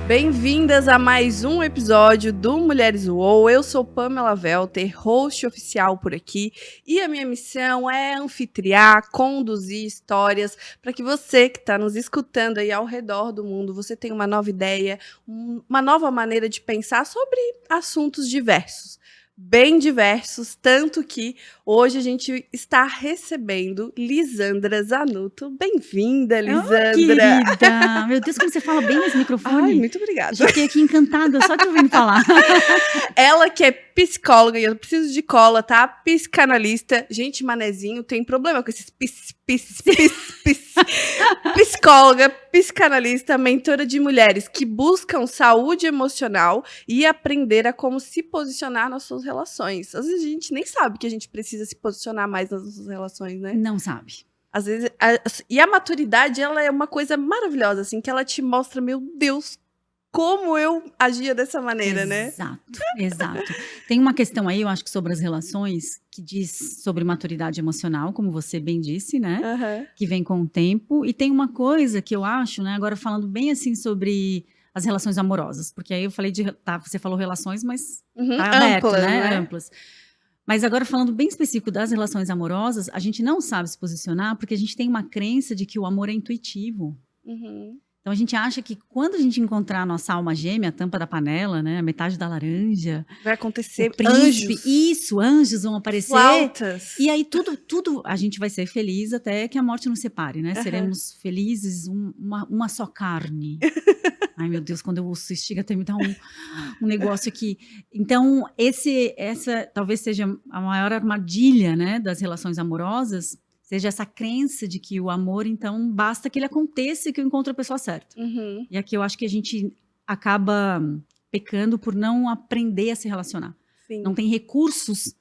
Bem-vindas a mais um episódio do Mulheres UOL. Eu sou Pamela Welter, host oficial por aqui, e a minha missão é anfitriar, conduzir histórias para que você que está nos escutando aí ao redor do mundo, você tenha uma nova ideia, uma nova maneira de pensar sobre assuntos diversos. Bem diversos, tanto que hoje a gente está recebendo Lisandra Zanuto. Bem-vinda, Lisandra! Querida! Meu Deus, como você fala bem nesse microfone. Ai, muito obrigada. Já fiquei aqui encantada, só te ouvindo falar. Ela que é psicóloga, e eu preciso de cola, tá? Psicanalista. Gente, manezinho, tem problema com esses psicóloga, psicanalista, mentora de mulheres que buscam saúde emocional e aprender a como se posicionar nas suas relações. Às vezes a gente nem sabe que a gente precisa se posicionar mais nas nossas relações, né? Não sabe. Às vezes, e a maturidade, ela é uma coisa maravilhosa, assim, que ela te mostra, meu Deus, como eu agia dessa maneira, né? Exato. Tem uma questão aí, eu acho que sobre as relações, que diz sobre maturidade emocional, como você bem disse, né? Uhum. Que vem com o tempo. E tem uma coisa que eu acho, né? Agora falando bem assim sobre as relações amorosas, porque aí eu falei você falou relações, mas tá aberto, Amplas, né? Amplas. Mas agora falando bem específico das relações amorosas, a gente não sabe se posicionar porque a gente tem uma crença de que o amor é intuitivo. Uhum. Então a gente acha que quando a gente encontrar a nossa alma gêmea, a tampa da panela, né, a metade da laranja, vai acontecer, o príncipe, anjos vão aparecer, flautas. E aí tudo a gente vai ser feliz até que a morte nos separe, né? Seremos felizes, uma só carne. Ai, meu Deus, quando eu ouço isso, chega até me dar um negócio aqui. Então, essa talvez seja a maior armadilha, né, das relações amorosas, seja essa crença de que o amor, então, basta que ele aconteça e que eu encontre a pessoa certa. Uhum. E aqui eu acho que a gente acaba pecando por não aprender a se relacionar. Sim. Não tem recursos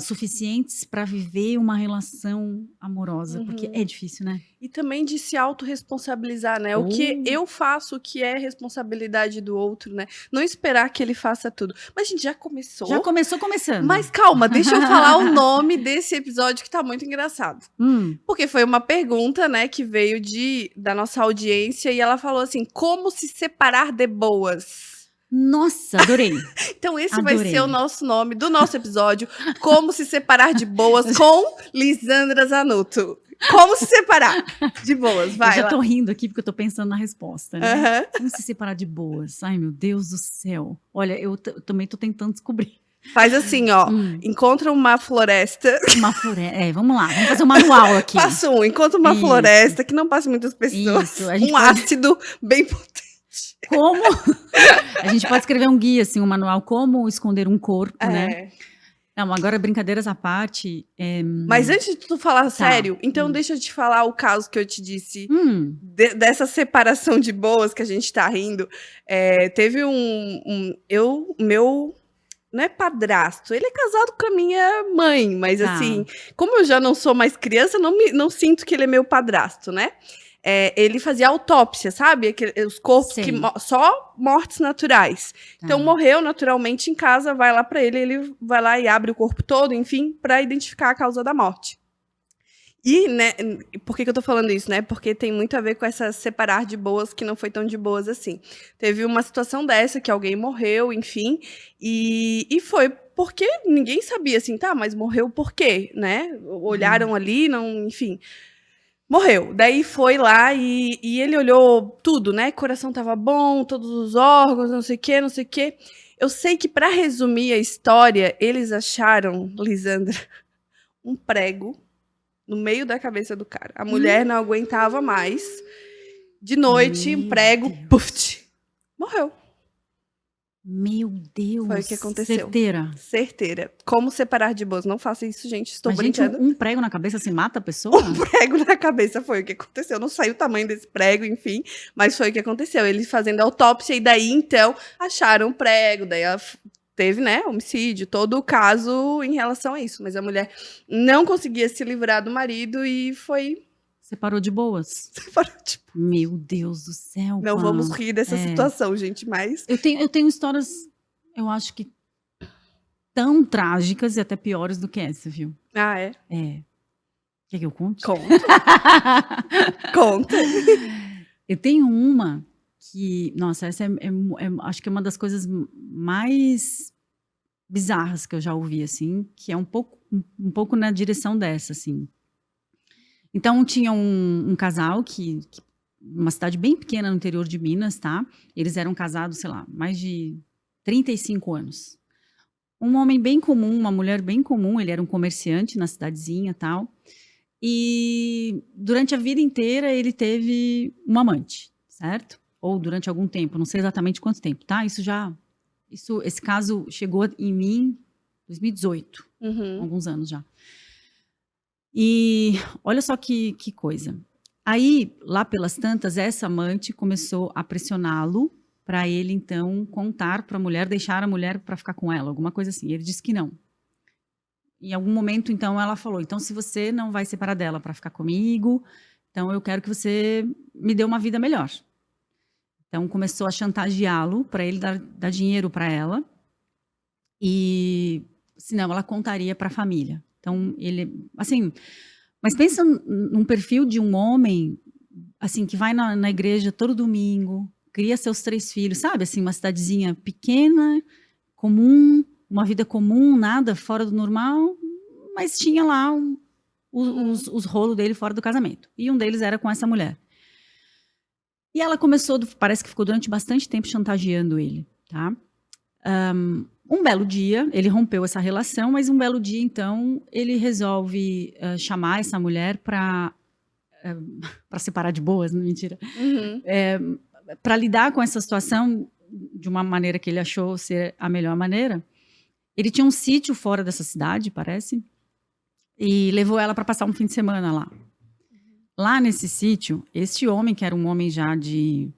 suficientes para viver uma relação amorosa, porque é difícil, né? E também de se autorresponsabilizar, né? O que eu faço, o que é responsabilidade do outro, né? Não esperar que ele faça tudo. Mas a gente já começou. Já começou começando. Mas calma, deixa eu falar o nome desse episódio que tá muito engraçado. Porque foi uma pergunta, né, que veio da nossa audiência e ela falou assim, como se separar de boas? Nossa, adorei. Então esse vai ser o nosso nome do nosso episódio, Como se separar de boas com Lisandra Zanuto. Como se separar de boas, vai. Eu já tô rindo aqui porque eu tô pensando na resposta, né? Como se separar de boas? Ai, meu Deus do céu. Olha, eu também tô tentando descobrir. Faz assim, ó, encontra uma floresta. Uma floresta, vamos lá, vamos fazer um manual aqui. Passo 1, encontra uma floresta que não passe muitas pessoas. Isso, ácido bem potente. Como? A gente pode escrever um guia, assim, um manual, como esconder um corpo, né? Não, agora brincadeiras à parte. Mas antes de tu falar sério, então deixa eu te falar o caso que eu te disse dessa separação de boas que a gente tá rindo. Teve meu não é padrasto, ele é casado com a minha mãe, mas assim, como eu já não sou mais criança, não sinto que ele é meu padrasto, né? Ele fazia autópsia, sabe? Os corpos que só mortes naturais. Então, morreu naturalmente em casa, vai lá pra ele vai lá e abre o corpo todo, enfim, pra identificar a causa da morte. E, né, por que eu tô falando isso, né? Porque tem muito a ver com essa separar de boas que não foi tão de boas assim. Teve uma situação dessa, que alguém morreu, enfim, e foi porque ninguém sabia, assim, tá, mas morreu por quê, né? Olharam ali, não, enfim... Morreu. Daí foi lá e ele olhou tudo, né? Coração tava bom, todos os órgãos, não sei o quê, não sei o quê. Eu sei que, para resumir a história, eles acharam, Lisandra, um prego no meio da cabeça do cara. A mulher não aguentava mais. De noite, um prego, puf, morreu. Meu Deus. Foi o que aconteceu. Certeira. Como separar de boas? Não faça isso, gente. Estou brincando. Gente, um prego na cabeça se mata a pessoa? Um prego na cabeça foi o que aconteceu. Não sei o tamanho desse prego, enfim. Mas foi o que aconteceu. Eles fazendo autópsia e daí, então, acharam o prego. Daí ela teve, né, homicídio. Todo o caso em relação a isso. Mas a mulher não conseguia se livrar do marido e foi... Separou de boas? Separou de boas. Meu Deus do céu. Não vamos rir dessa situação, gente, mas... Eu tenho histórias, eu acho que tão trágicas e até piores do que essa, viu? Ah, é? Quer que eu conte? Conta. Conta. Eu tenho uma nossa, essa acho que é uma das coisas mais bizarras que eu já ouvi, assim, que é um pouco na direção dessa, assim. Então, tinha um casal uma cidade bem pequena no interior de Minas, tá? Eles eram casados, sei lá, mais de 35 anos. Um homem bem comum, uma mulher bem comum, ele era um comerciante na cidadezinha e tal. E durante a vida inteira ele teve uma amante, certo? Ou durante algum tempo, não sei exatamente quanto tempo, tá? Esse caso chegou em mim em 2018, alguns anos já. E olha só que coisa. Aí, lá pelas tantas, essa amante começou a pressioná-lo para ele, então, contar para a mulher, deixar a mulher para ficar com ela, alguma coisa assim. Ele disse que não. Em algum momento, então, ela falou, então, se você não vai separar dela para ficar comigo, então eu quero que você me dê uma vida melhor. Então, começou a chantageá-lo para ele dar dinheiro para ela. E, senão, ela contaria para a família. Então, ele, assim... Mas pensa num perfil de um homem, assim, que vai na igreja todo domingo, cria seus 3 filhos, sabe? Assim, uma cidadezinha pequena, comum, uma vida comum, nada fora do normal, mas tinha lá os rolos dele fora do casamento. E um deles era com essa mulher. E ela começou, parece que ficou durante bastante tempo chantageando ele, tá? Um belo dia, ele rompeu essa relação, mas um belo dia, então, ele resolve chamar essa mulher para separar de boas, não, mentira. Para lidar com essa situação de uma maneira que ele achou ser a melhor maneira. Ele tinha um sítio fora dessa cidade, parece, e levou ela para passar um fim de semana lá. Lá nesse sítio, este homem, que era um homem já de,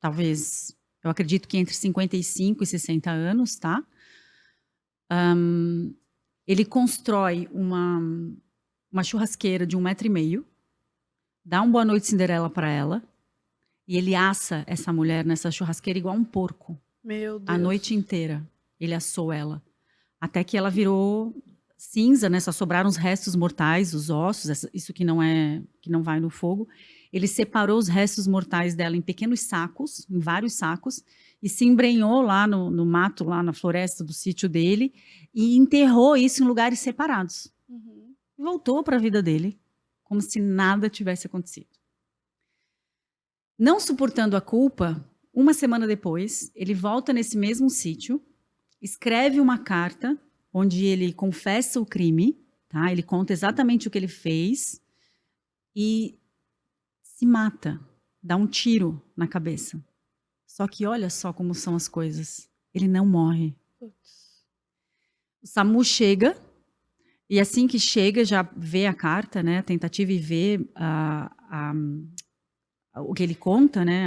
talvez, eu acredito que entre 55 e 60 anos, tá? Ele constrói uma churrasqueira de 1,5 metro, dá um boa noite Cinderela para ela, e ele assa essa mulher nessa churrasqueira igual um porco. Meu Deus. A noite inteira. Ele assou ela. Até que ela virou cinza, né? Só sobraram os restos mortais, os ossos, isso que não vai no fogo. Ele separou os restos mortais dela em pequenos sacos, em vários sacos, e se embrenhou lá no mato, lá na floresta do sítio dele, e enterrou isso em lugares separados. Voltou para a vida dele, como se nada tivesse acontecido. Não suportando a culpa, uma semana depois, ele volta nesse mesmo sítio, escreve uma carta onde ele confessa o crime, tá? Ele conta exatamente o que ele fez e se mata, dá um tiro na cabeça. Só que olha só como são as coisas. Ele não morre. O SAMU chega, e assim que chega, já vê a carta, né, a tentativa, e vê o que ele conta, né,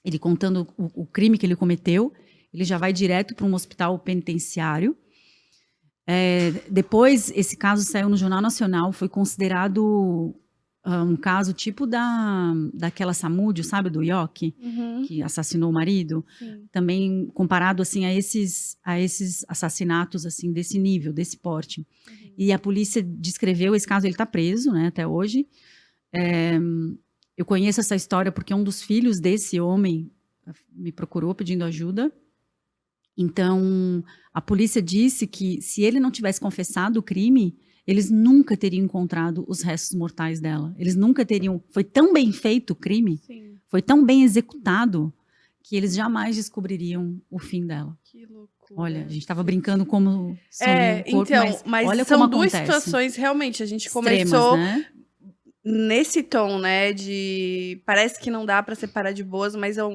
ele contando o crime que ele cometeu. Ele já vai direto para um hospital penitenciário. Depois, esse caso saiu no Jornal Nacional, foi considerado um caso tipo daquela Samúdio, sabe, do Ioki, que assassinou o marido. Sim. Também comparado assim a esses assassinatos assim desse nível, desse porte. E a polícia descreveu esse caso, ele está preso, né, até hoje. Eu conheço essa história porque um dos filhos desse homem me procurou pedindo ajuda. Então, a polícia disse que se ele não tivesse confessado o crime, eles nunca teriam encontrado os restos mortais dela. Eles nunca teriam... Foi tão bem feito o crime, Sim. Foi tão bem executado, que eles jamais descobririam o fim dela. Que loucura. Olha, a gente estava brincando como some o corpo, então, mas olha são como duas acontece. situações, realmente, a gente Extremas, começou... né? Nesse tom, né, de parece que não dá para separar de boas, mas a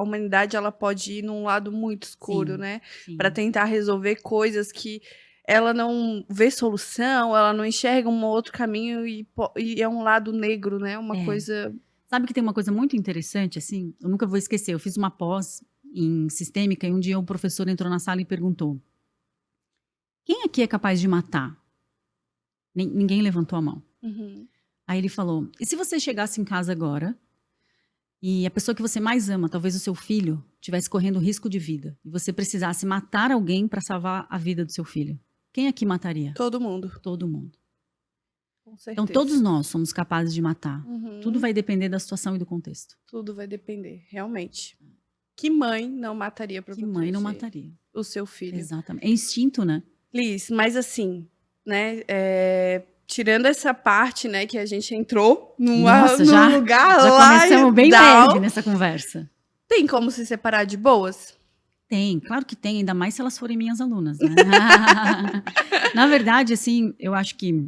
humanidade ela pode ir num lado muito escuro, Sim, né, sim. para tentar resolver coisas que ela não vê solução, ela não enxerga um outro caminho e é um lado negro, né, uma coisa... Sabe que tem uma coisa muito interessante, assim, eu nunca vou esquecer, eu fiz uma pós em sistêmica e um dia o professor entrou na sala e perguntou: quem aqui é capaz de matar? Ninguém levantou a mão. Aí ele falou: e se você chegasse em casa agora e a pessoa que você mais ama, talvez o seu filho, estivesse correndo risco de vida e você precisasse matar alguém para salvar a vida do seu filho, quem aqui mataria? Todo mundo. Todo mundo. Com Então, certeza. todos nós somos capazes de matar. Tudo Uhum. vai depender da situação e do contexto. Tudo vai depender, realmente. Que mãe não mataria para Que mãe não proteger mataria. o seu filho? Exatamente. É instinto, né? Liz, mas assim, né, tirando essa parte, né, que a gente entrou Nossa, num lugar já lá começamos bem down, leve nessa conversa. tem como se separar de boas? Tem, claro que tem, ainda mais se elas forem minhas alunas, né? Na verdade, assim, eu acho que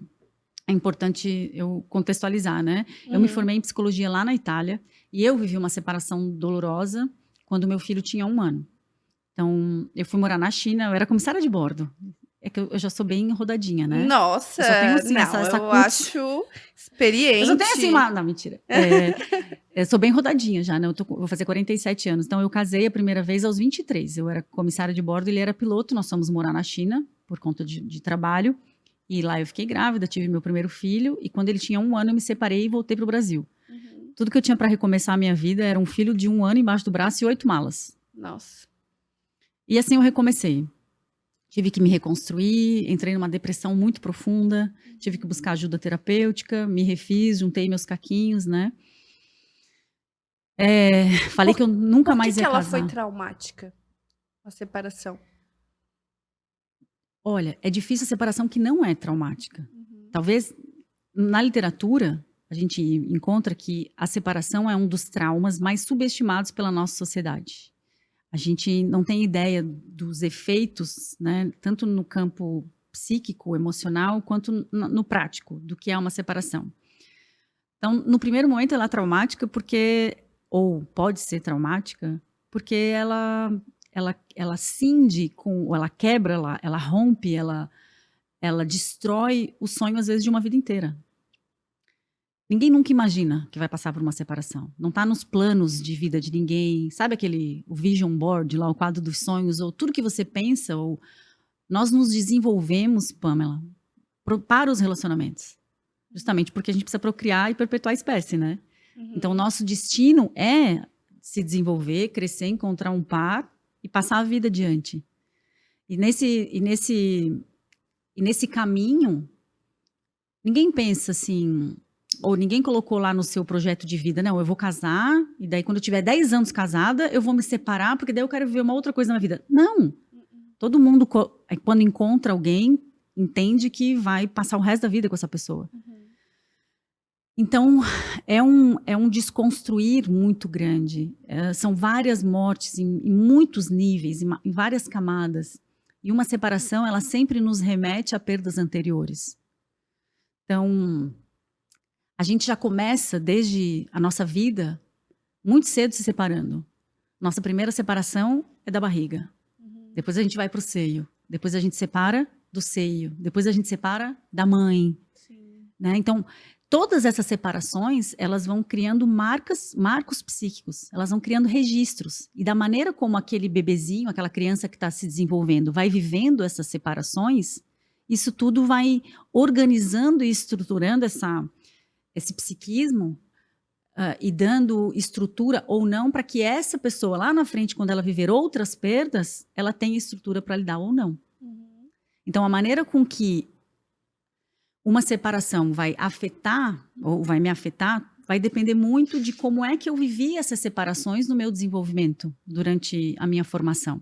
é importante eu contextualizar, né? Eu me formei em psicologia lá na Itália e eu vivi uma separação dolorosa quando meu filho tinha 1 ano. Então, eu fui morar na China, eu era comissária de bordo. É que eu já sou bem rodadinha, né? Nossa, Eu só tenho, assim, não, essa eu cut. acho experiente. Eu só tenho, assim, uma... Não, mentira. Eu sou bem rodadinha já, né? Vou fazer 47 anos. Então, eu casei a primeira vez aos 23. Eu era comissária de bordo, ele era piloto. Nós fomos morar na China por conta de trabalho. E lá eu fiquei grávida, tive meu primeiro filho. E quando ele tinha 1 ano, eu me separei e voltei para o Brasil. Tudo que eu tinha para recomeçar a minha vida era um filho de 1 ano embaixo do braço e 8 malas. Nossa. E assim eu recomecei. Tive que me reconstruir, entrei numa depressão muito profunda, tive que buscar ajuda terapêutica, me refiz, juntei meus caquinhos, né? Falei que eu nunca mais ia casar. Por que ela foi traumática, a separação? Olha, é difícil a separação que não é traumática. Talvez, na literatura, a gente encontra que a separação é um dos traumas mais subestimados pela nossa sociedade. A gente não tem ideia dos efeitos, né, tanto no campo psíquico, emocional, quanto no prático, do que é uma separação. Então, no primeiro momento, ela é traumática ou pode ser traumática, porque ela cinge, ou ela quebra, ela rompe, ela destrói o sonho, às vezes, de uma vida inteira. Ninguém nunca imagina que vai passar por uma separação. Não está nos planos de vida de ninguém. Sabe o vision board, lá, o quadro dos sonhos, ou tudo que você pensa, ou nós nos desenvolvemos, Pamela, para os relacionamentos. Justamente porque a gente precisa procriar e perpetuar a espécie, né? Então, o nosso destino é se desenvolver, crescer, encontrar um par e passar a vida adiante. E nesse caminho, ninguém pensa assim... Ou ninguém colocou lá no seu projeto de vida, não, eu vou casar, e daí quando eu tiver 10 anos casada, eu vou me separar, porque daí eu quero viver uma outra coisa na minha vida. Não! Todo mundo, quando encontra alguém, entende que vai passar o resto da vida com essa pessoa. Então, é um desconstruir muito grande. São várias mortes em muitos níveis, em várias camadas. E uma separação, ela sempre nos remete a perdas anteriores. Então... A gente já começa, desde a nossa vida, muito cedo se separando. Nossa primeira separação é da barriga. Depois a gente vai para o seio. Depois a gente separa do seio. Depois a gente separa da mãe. Né? Então, todas essas separações, elas vão criando marcos psíquicos. Elas vão criando registros. E da maneira como aquele bebezinho, aquela criança que está se desenvolvendo, vai vivendo essas separações, isso tudo vai organizando e estruturando esse psiquismo e dando estrutura ou não para que essa pessoa lá na frente, quando ela viver outras perdas, ela tenha estrutura para lidar ou não. Então, a maneira com que uma separação vai afetar ou vai me afetar vai depender muito de como é que eu vivi essas separações no meu desenvolvimento durante a minha formação.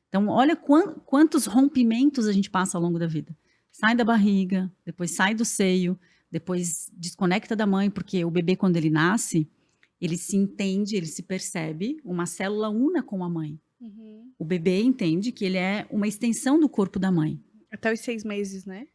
Então, olha quantos rompimentos a gente passa ao longo da vida. Sai da barriga, depois sai do seio, depois desconecta da mãe, porque o bebê, quando ele nasce, ele se entende, ele se percebe uma célula una com a mãe. O bebê entende que ele é uma extensão do corpo da mãe. Até os 6 meses, né?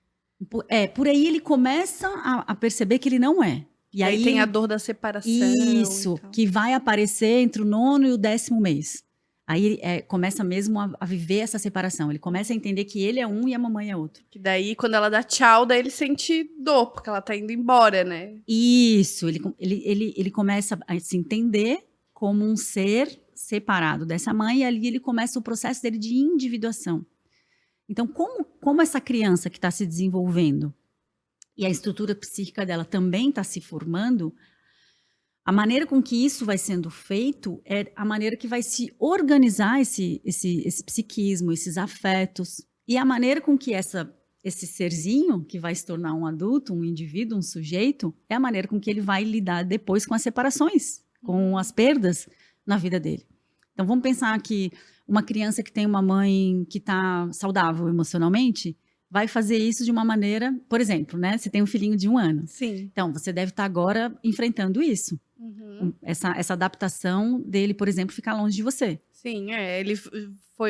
Por aí ele começa a perceber que ele não é. E aí tem a dor da separação. Isso, que vai aparecer entre o 9º e o 10º mês. Aí começa mesmo a viver essa separação. Ele começa a entender que ele é um e a mamãe é outro. Que daí, quando ela dá tchau, daí ele sente dor, porque ela tá indo embora, né? Isso, ele começa a se entender como um ser separado dessa mãe, e ali ele começa o processo dele de individuação. Então, como essa criança que está se desenvolvendo e a estrutura psíquica dela também está se formando, a maneira com que isso vai sendo feito é a maneira que vai se organizar esse psiquismo, esses afetos, e a maneira com que essa esse serzinho que vai se tornar um adulto, um indivíduo, um sujeito, é a maneira com que ele vai lidar depois com as separações, com as perdas na vida dele. Então, vamos pensar que uma criança que tem uma mãe que está saudável emocionalmente vai fazer isso de uma maneira, por exemplo, né? Você tem um filhinho de 1 ano. Sim. Então, você deve estar agora enfrentando isso. Essa adaptação dele, por exemplo, ficar longe de você. Sim, ele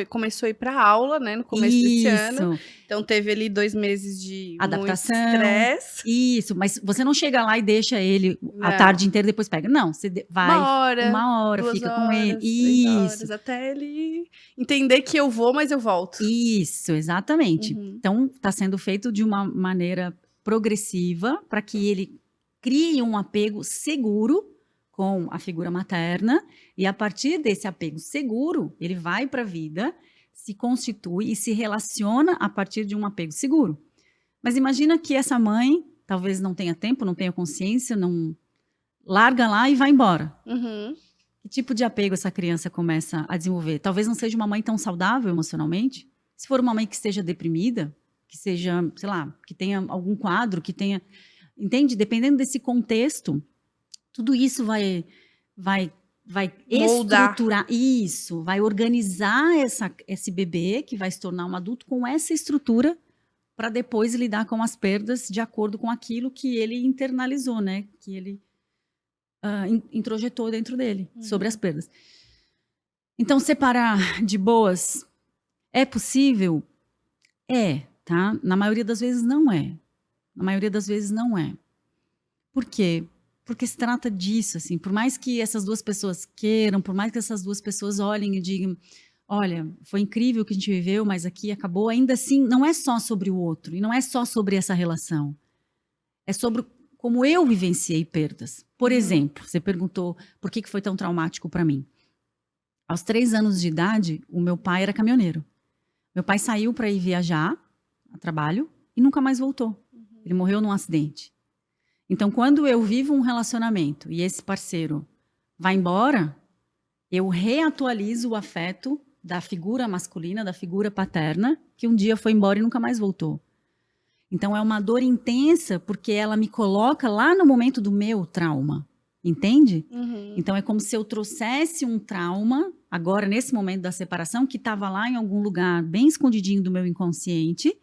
começou a ir para aula, né, no começo desse ano. Então teve ali 2 meses de adaptação, muito estresse. Isso, mas você não chega lá e deixa ele a tarde inteira e depois pega. Não, você vai uma hora, fica com ele. 2 horas, até ele entender que eu vou, mas eu volto. Isso, exatamente. Então, está sendo feito de uma maneira progressiva para que ele crie um apego seguro com a figura materna, e a partir desse apego seguro, ele vai para a vida, se constitui e se relaciona a partir de um apego seguro. Mas imagina que essa mãe talvez não tenha tempo, não tenha consciência, não larga lá e vai embora. Que tipo de apego essa criança começa a desenvolver? Talvez não seja uma mãe tão saudável emocionalmente. Se for uma mãe que esteja deprimida, que seja, sei lá, que tenha algum quadro, que tenha... Entende? Dependendo desse contexto, tudo isso vai estruturar isso, vai organizar esse bebê que vai se tornar um adulto com essa estrutura para depois lidar com as perdas de acordo com aquilo que ele internalizou, né? Que ele introjetou dentro dele sobre as perdas. Então, separar de boas é possível? Tá? Na maioria das vezes não é. Na maioria das vezes não é. Por quê? Porque se trata disso, assim, por mais que essas duas pessoas queiram, por mais que essas duas pessoas olhem e digam, olha, foi incrível o que a gente viveu, mas aqui acabou, ainda assim, não é só sobre o outro, e não é só sobre essa relação, é sobre como eu vivenciei perdas. Por exemplo, você perguntou por que foi tão traumático para mim. Aos 3 anos de idade, o meu pai era caminhoneiro. Meu pai saiu para ir viajar a trabalho e nunca mais voltou. Ele morreu num acidente. Então, quando eu vivo um relacionamento e esse parceiro vai embora, eu reatualizo o afeto da figura masculina, da figura paterna, que um dia foi embora e nunca mais voltou. Então, é uma dor intensa, porque ela me coloca lá no momento do meu trauma, entende? Então, é como se eu trouxesse um trauma, agora, nesse momento da separação, que estava lá em algum lugar bem escondidinho do meu inconsciente,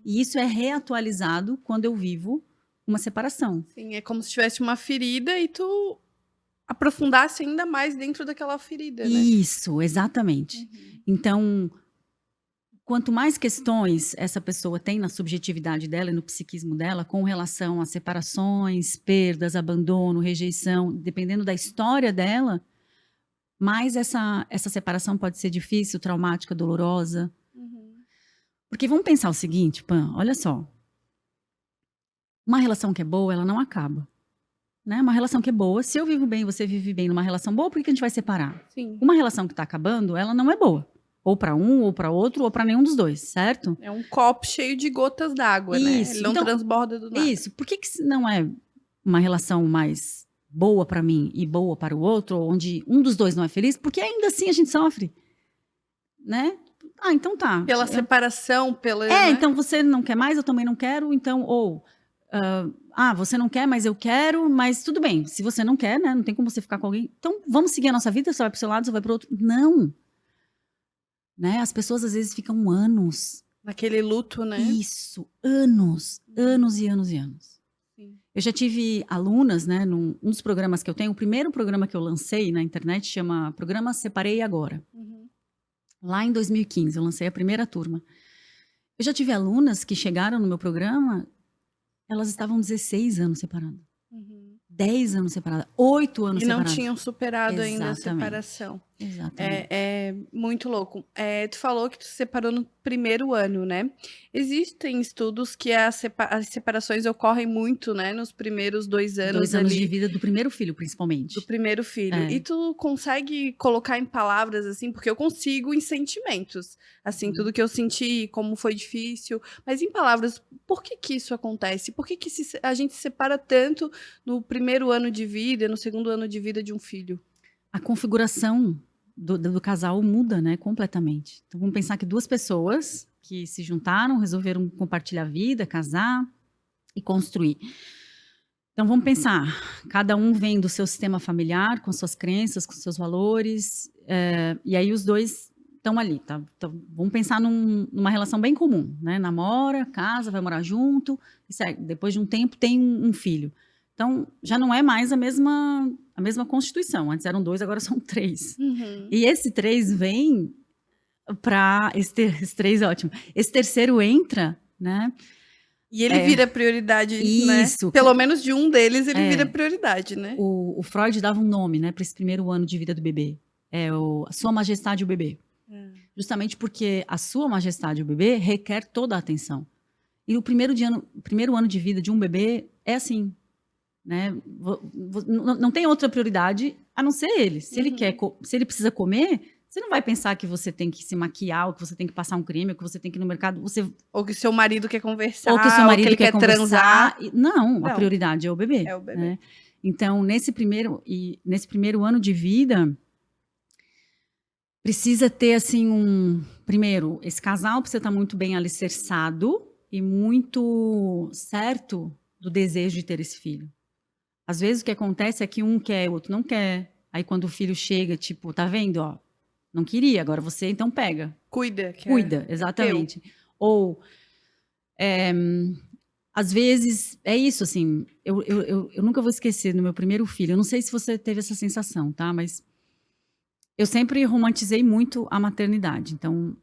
e isso é reatualizado quando eu vivo uma separação. Sim, é como se tivesse uma ferida e tu aprofundasse ainda mais dentro daquela ferida, né? Isso, exatamente. Então, quanto mais questões essa pessoa tem na subjetividade dela e no psiquismo dela com relação a separações, perdas, abandono, rejeição, dependendo da história dela, mais essa separação pode ser difícil, traumática, dolorosa. Porque vamos pensar o seguinte, Pan, olha só. Uma relação que é boa, ela não acaba. Né? Uma relação que é boa, se eu vivo bem, você vive bem numa relação boa, por que a gente vai separar? Sim. Uma relação que está acabando, ela não é boa. Ou para um, ou para outro, ou para nenhum dos dois, certo? É um copo cheio de gotas d'água, né? Ele não transborda do nada. Isso. Por que não é uma relação mais boa para mim e boa para o outro, onde um dos dois não é feliz? Porque ainda assim a gente sofre, né? Ah, então tá. Pela separação, pela... né? Então você não quer mais, eu também não quero, então, ou... você não quer, mas eu quero, mas tudo bem. Se você não quer, né? Não tem como você ficar com alguém. Então, vamos seguir a nossa vida, você vai pro seu lado, você vai pro outro. Não. Né? As pessoas, às vezes, ficam anos. Naquele luto, né? Isso. Anos. Anos e anos e anos. Sim. Eu já tive alunas, né? Um dos programas que eu tenho, o primeiro programa que eu lancei na internet chama Programa Separei Agora. Lá em 2015, eu lancei a primeira turma. Eu já tive alunas que chegaram no meu programa... Elas estavam 16 anos separadas. 10 anos separadas. 8 anos separadas. E não tinham superado ainda a separação. Exatamente. É muito louco. Tu falou que tu se separou no primeiro ano, né? Existem estudos que as separações ocorrem muito, né? Nos primeiros 2 anos. 2 anos de vida do primeiro filho, principalmente. Do primeiro filho. E tu consegue colocar em palavras, assim, porque eu consigo em sentimentos. Assim, tudo que eu senti, como foi difícil. Mas em palavras, por que isso acontece? Por que a gente se separa tanto no primeiro ano de vida, no segundo ano de vida de um filho? A configuração do casal muda, né, completamente. Então vamos pensar que 2 pessoas que se juntaram, resolveram compartilhar a vida, casar e construir. Então vamos pensar, cada um vem do seu sistema familiar, com suas crenças, com seus valores, e aí os 2 estão ali, tá? Então, vamos pensar numa relação bem comum, né? Namora, casa, vai morar junto, depois de um tempo tem um filho. Então, já não é mais a mesma constituição. Antes eram 2, agora são 3. Uhum. E esse 3 vem para... Esse 3 é ótimo. Esse terceiro entra, né? E ele vira prioridade, isso, né? Pelo menos de um deles, ele vira prioridade, né? O Freud dava um nome, né, para esse primeiro ano de vida do bebê. A Sua Majestade o Bebê. Justamente porque a Sua Majestade o Bebê requer toda a atenção. E o primeiro ano de vida de um bebê é assim, né? Não tem outra prioridade a não ser ele. Se ele se ele precisa comer, você não vai pensar que você tem que se maquiar, ou que você tem que passar um creme, ou que você tem que ir no mercado. Ou que seu marido quer conversar, ou que o seu marido ou que ele quer transar. Não, a prioridade é o bebê. É o bebê. Né? Então, nesse primeiro ano de vida, precisa ter, assim, primeiro, esse casal precisa estar muito bem alicerçado e muito certo do desejo de ter esse filho. Às vezes, o que acontece é que um quer, o outro não quer. Aí, quando o filho chega, tipo, tá vendo, ó, não queria, agora você, então, pega. Cuida, exatamente. Ou, às vezes, é isso, assim, eu nunca vou esquecer no meu primeiro filho, eu não sei se você teve essa sensação, tá, mas eu sempre romantizei muito a maternidade, então,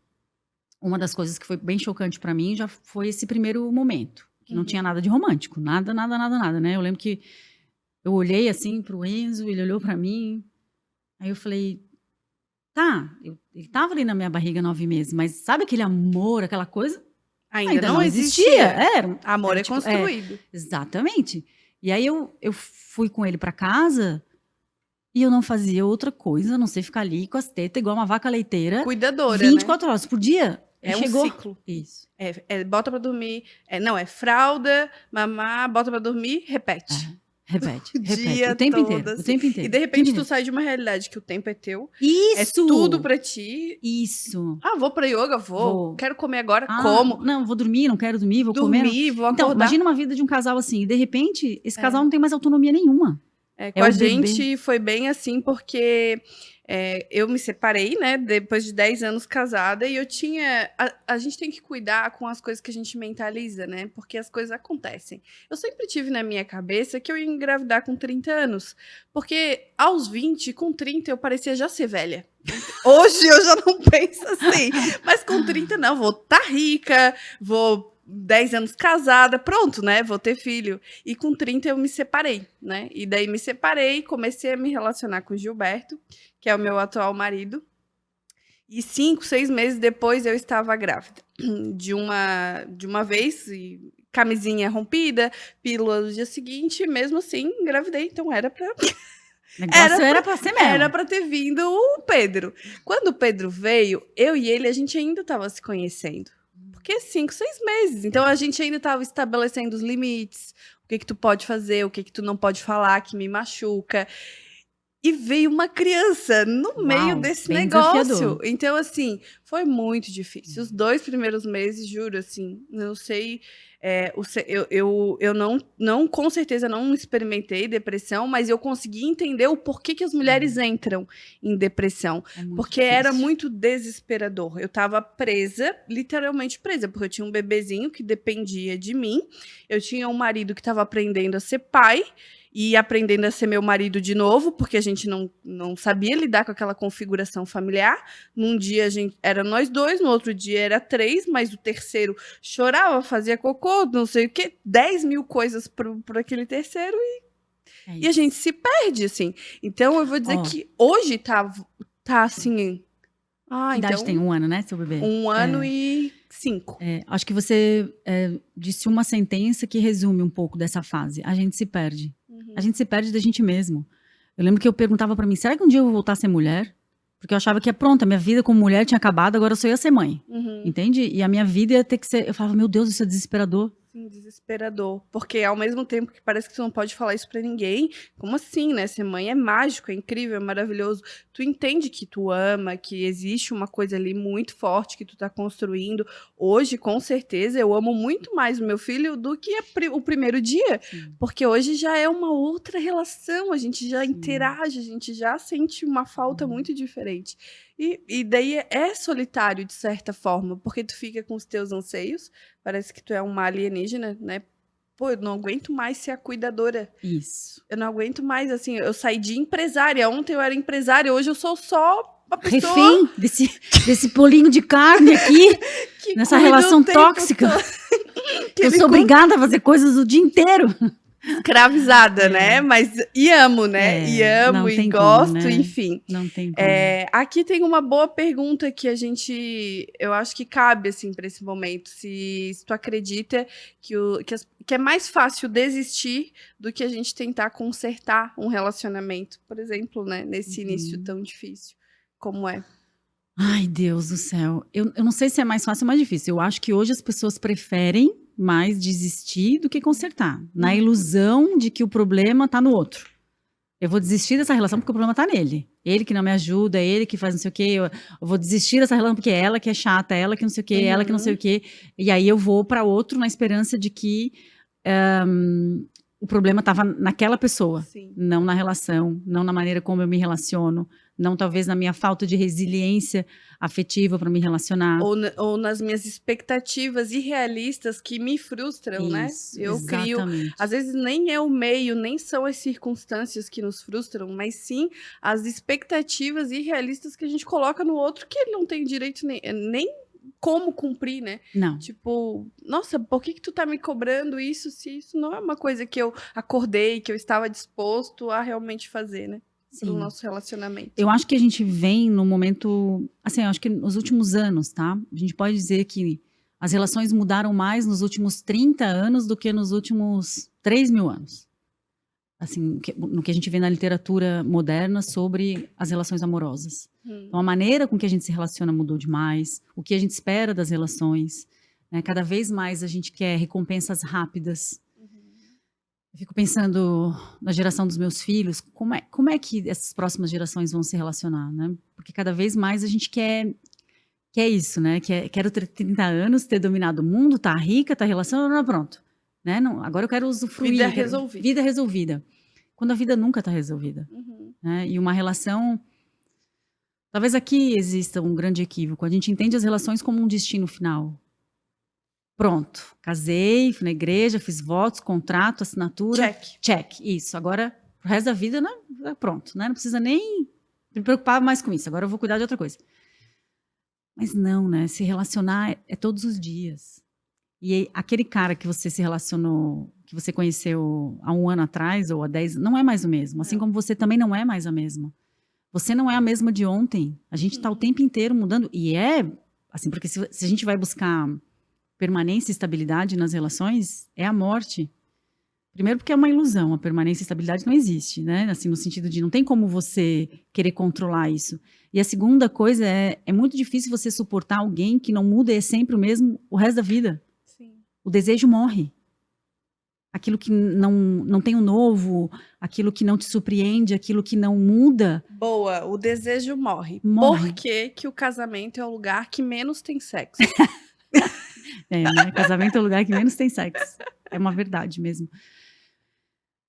uma das coisas que foi bem chocante pra mim já foi esse primeiro momento, que não tinha nada de romântico, nada, né, eu lembro que eu olhei, assim, pro Enzo, ele olhou pra mim, aí eu falei, tá, ele tava ali na minha barriga 9 meses, mas sabe aquele amor, aquela coisa? Ainda não existia. Amor tipo, construído. Exatamente. E aí eu fui com ele pra casa e eu não fazia outra coisa, a não sei ficar ali com as tetas igual uma vaca leiteira. Cuidadora, 24 horas por dia. Um ciclo. Isso. Bota pra dormir. É fralda, mamar, bota pra dormir, repete. Repete. O tempo todo, inteiro. assim. O tempo inteiro. E de repente tu sai de uma realidade que o tempo é teu. Isso! É tudo pra ti. Isso. Vou pra yoga? Vou. Quero comer agora? Como? Não, vou dormir, não quero dormir, vou comer. Vou acordar. Então, imagina uma vida de um casal assim. E de repente, esse casal não tem mais autonomia nenhuma. Com a gente foi bem assim, porque eu me separei, né, depois de 10 anos casada, e eu tinha... A gente tem que cuidar com as coisas que a gente mentaliza, né, porque as coisas acontecem. Eu sempre tive na minha cabeça que eu ia engravidar com 30 anos, porque aos 20, com 30, eu parecia já ser velha. Hoje eu já não penso assim, mas com 30 não, vou estar rica, vou... 10 anos casada, pronto, né? Vou ter filho. E com 30 eu me separei, né? E daí me separei, comecei a me relacionar com o Gilberto, que é o meu atual marido. E 5, 6 meses depois eu estava grávida. De uma vez, camisinha rompida, pílula no dia seguinte, e mesmo assim engravidei. Então era pra... Era pra ser mesmo. Era pra ter vindo o Pedro. Quando o Pedro veio, eu e ele, a gente ainda estava se conhecendo. Porque 5, 6 meses. Então, a gente ainda estava estabelecendo os limites. O que tu pode fazer, o que tu não pode falar, que me machuca. E veio uma criança no meio desse negócio. Desafiador. Então, assim, foi muito difícil. Os 2 primeiros meses, juro, assim, não sei... eu não, com certeza, não experimentei depressão, mas eu consegui entender o porquê que as mulheres entram em depressão. Porque difícil. Era muito desesperador. Eu estava presa, literalmente presa, porque eu tinha um bebezinho que dependia de mim, eu tinha um marido que estava aprendendo a ser pai, e aprendendo a ser meu marido de novo, porque a gente não sabia lidar com aquela configuração familiar. Num dia era nós 2, no outro dia era 3, mas o terceiro chorava, fazia cocô, não sei o quê, 10 mil coisas por aquele terceiro e a gente se perde, assim. Então eu vou dizer que hoje tá assim... idade tem 1 ano, né, seu bebê? 1 ano e 5. Acho que você disse uma sentença que resume um pouco dessa fase. A gente se perde. A gente se perde da gente mesmo. Eu lembro que eu perguntava pra mim, será que um dia eu vou voltar a ser mulher? Porque eu achava que pronto, a minha vida como mulher tinha acabado, agora eu só ia ser mãe. Entende? E a minha vida ia ter que ser... Eu falava, meu Deus, isso é desesperador. Sim, desesperador. Porque ao mesmo tempo que parece que tu não pode falar isso pra ninguém, como assim, né? Ser mãe é mágico, é incrível, é maravilhoso. Tu entende que tu ama, que existe uma coisa ali muito forte que tu tá construindo. Hoje, com certeza, eu amo muito mais o meu filho do que o primeiro dia. Sim, Porque hoje já é uma outra relação, a gente já sim, interage, a gente já sente uma falta sim. muito diferente. E daí é solitário, de certa forma, porque tu fica com os teus anseios, parece que tu é uma alienígena, né? Pô, eu não aguento mais ser a cuidadora. Isso. Eu não aguento mais, assim, eu saí de empresária. Ontem eu era empresária, hoje eu sou só uma pessoa Refém desse bolinho de carne aqui, que nessa cuida o relação tempo tóxica. todo. Que Eu ele sou obrigada a fazer coisas o dia inteiro. escravizada, né? Mas e amo, né? E amo Não e tem como, gosto, né? enfim. Não tem como. Aqui tem uma boa pergunta que eu acho que cabe assim para esse momento. Se tu acredita que é mais fácil desistir do que a gente tentar consertar um relacionamento, por exemplo, né? Nesse início Uhum. tão difícil, como é? Ai, Deus do céu. Eu não sei se é mais fácil ou mais difícil. Eu acho que hoje as pessoas preferem mais desistir do que consertar, na ilusão de que o problema tá no outro. Eu vou desistir dessa relação porque o problema tá nele. Ele que não me ajuda, ele que faz não sei o quê. Eu vou desistir dessa relação porque é ela que é chata, ela que não sei o quê, ela que não sei o Uhum. quê. E aí eu vou para outro na esperança de que o problema estava naquela pessoa, Sim. não na relação, não na maneira como eu me relaciono, não talvez na minha falta de resiliência afetiva para me relacionar. Ou nas minhas expectativas irrealistas que me frustram, né? Isso, Eu crio, às exatamente. vezes nem é o meio, nem são as circunstâncias que nos frustram, mas sim as expectativas irrealistas que a gente coloca no outro que ele não tem direito nem como cumprir, né? Não. Tipo, nossa, por que tu tá me cobrando isso se isso não é uma coisa que eu acordei, que eu estava disposto a realmente fazer, né? Pro Sim. nosso relacionamento. Eu acho que a gente vem num momento, assim, eu acho que nos últimos anos, tá? A gente pode dizer que as relações mudaram mais nos últimos 30 anos do que nos últimos 3.000 anos. Assim, no que a gente vê na literatura moderna sobre as relações amorosas. Então, a maneira com que a gente se relaciona mudou demais, o que a gente espera das relações, né? Cada vez mais a gente quer recompensas rápidas. Eu fico pensando na geração dos meus filhos, como é que essas próximas gerações vão se relacionar, né? Porque cada vez mais a gente quer isso, né? Quero ter 30 anos, ter dominado o mundo, tá rica, tá relacionada, pronto. Né? Não, agora eu quero usufruir. Vida resolvida. Vida resolvida. Quando a vida nunca está resolvida. Né? E uma relação... Talvez aqui exista um grande equívoco. A gente entende as relações como um destino final. Pronto. Casei, fui na igreja, fiz votos, contrato, assinatura. Check. Isso. Agora, pro resto da vida, né? Pronto. Né? Não precisa nem me preocupar mais com isso. Agora eu vou cuidar de outra coisa. Mas não, né? Se relacionar é todos os dias. E aquele cara que você se relacionou, que você conheceu há 1 ano atrás ou há 10, não é mais o mesmo. Assim como você também não é mais a mesma. Você não é a mesma de ontem. A gente está o tempo inteiro mudando. E assim, porque se a gente vai buscar permanência e estabilidade nas relações, é a morte. Primeiro porque é uma ilusão, a permanência e estabilidade não existe, né? Assim, no sentido de não tem como você querer controlar isso. E a segunda coisa é muito difícil você suportar alguém que não muda e é sempre o mesmo o resto da vida. O desejo morre. Aquilo que não tem o novo, aquilo que não te surpreende, aquilo que não muda. Boa, o desejo morre. Morre. Por que o casamento é o lugar que menos tem sexo? Né? Casamento é o lugar que menos tem sexo. É uma verdade mesmo.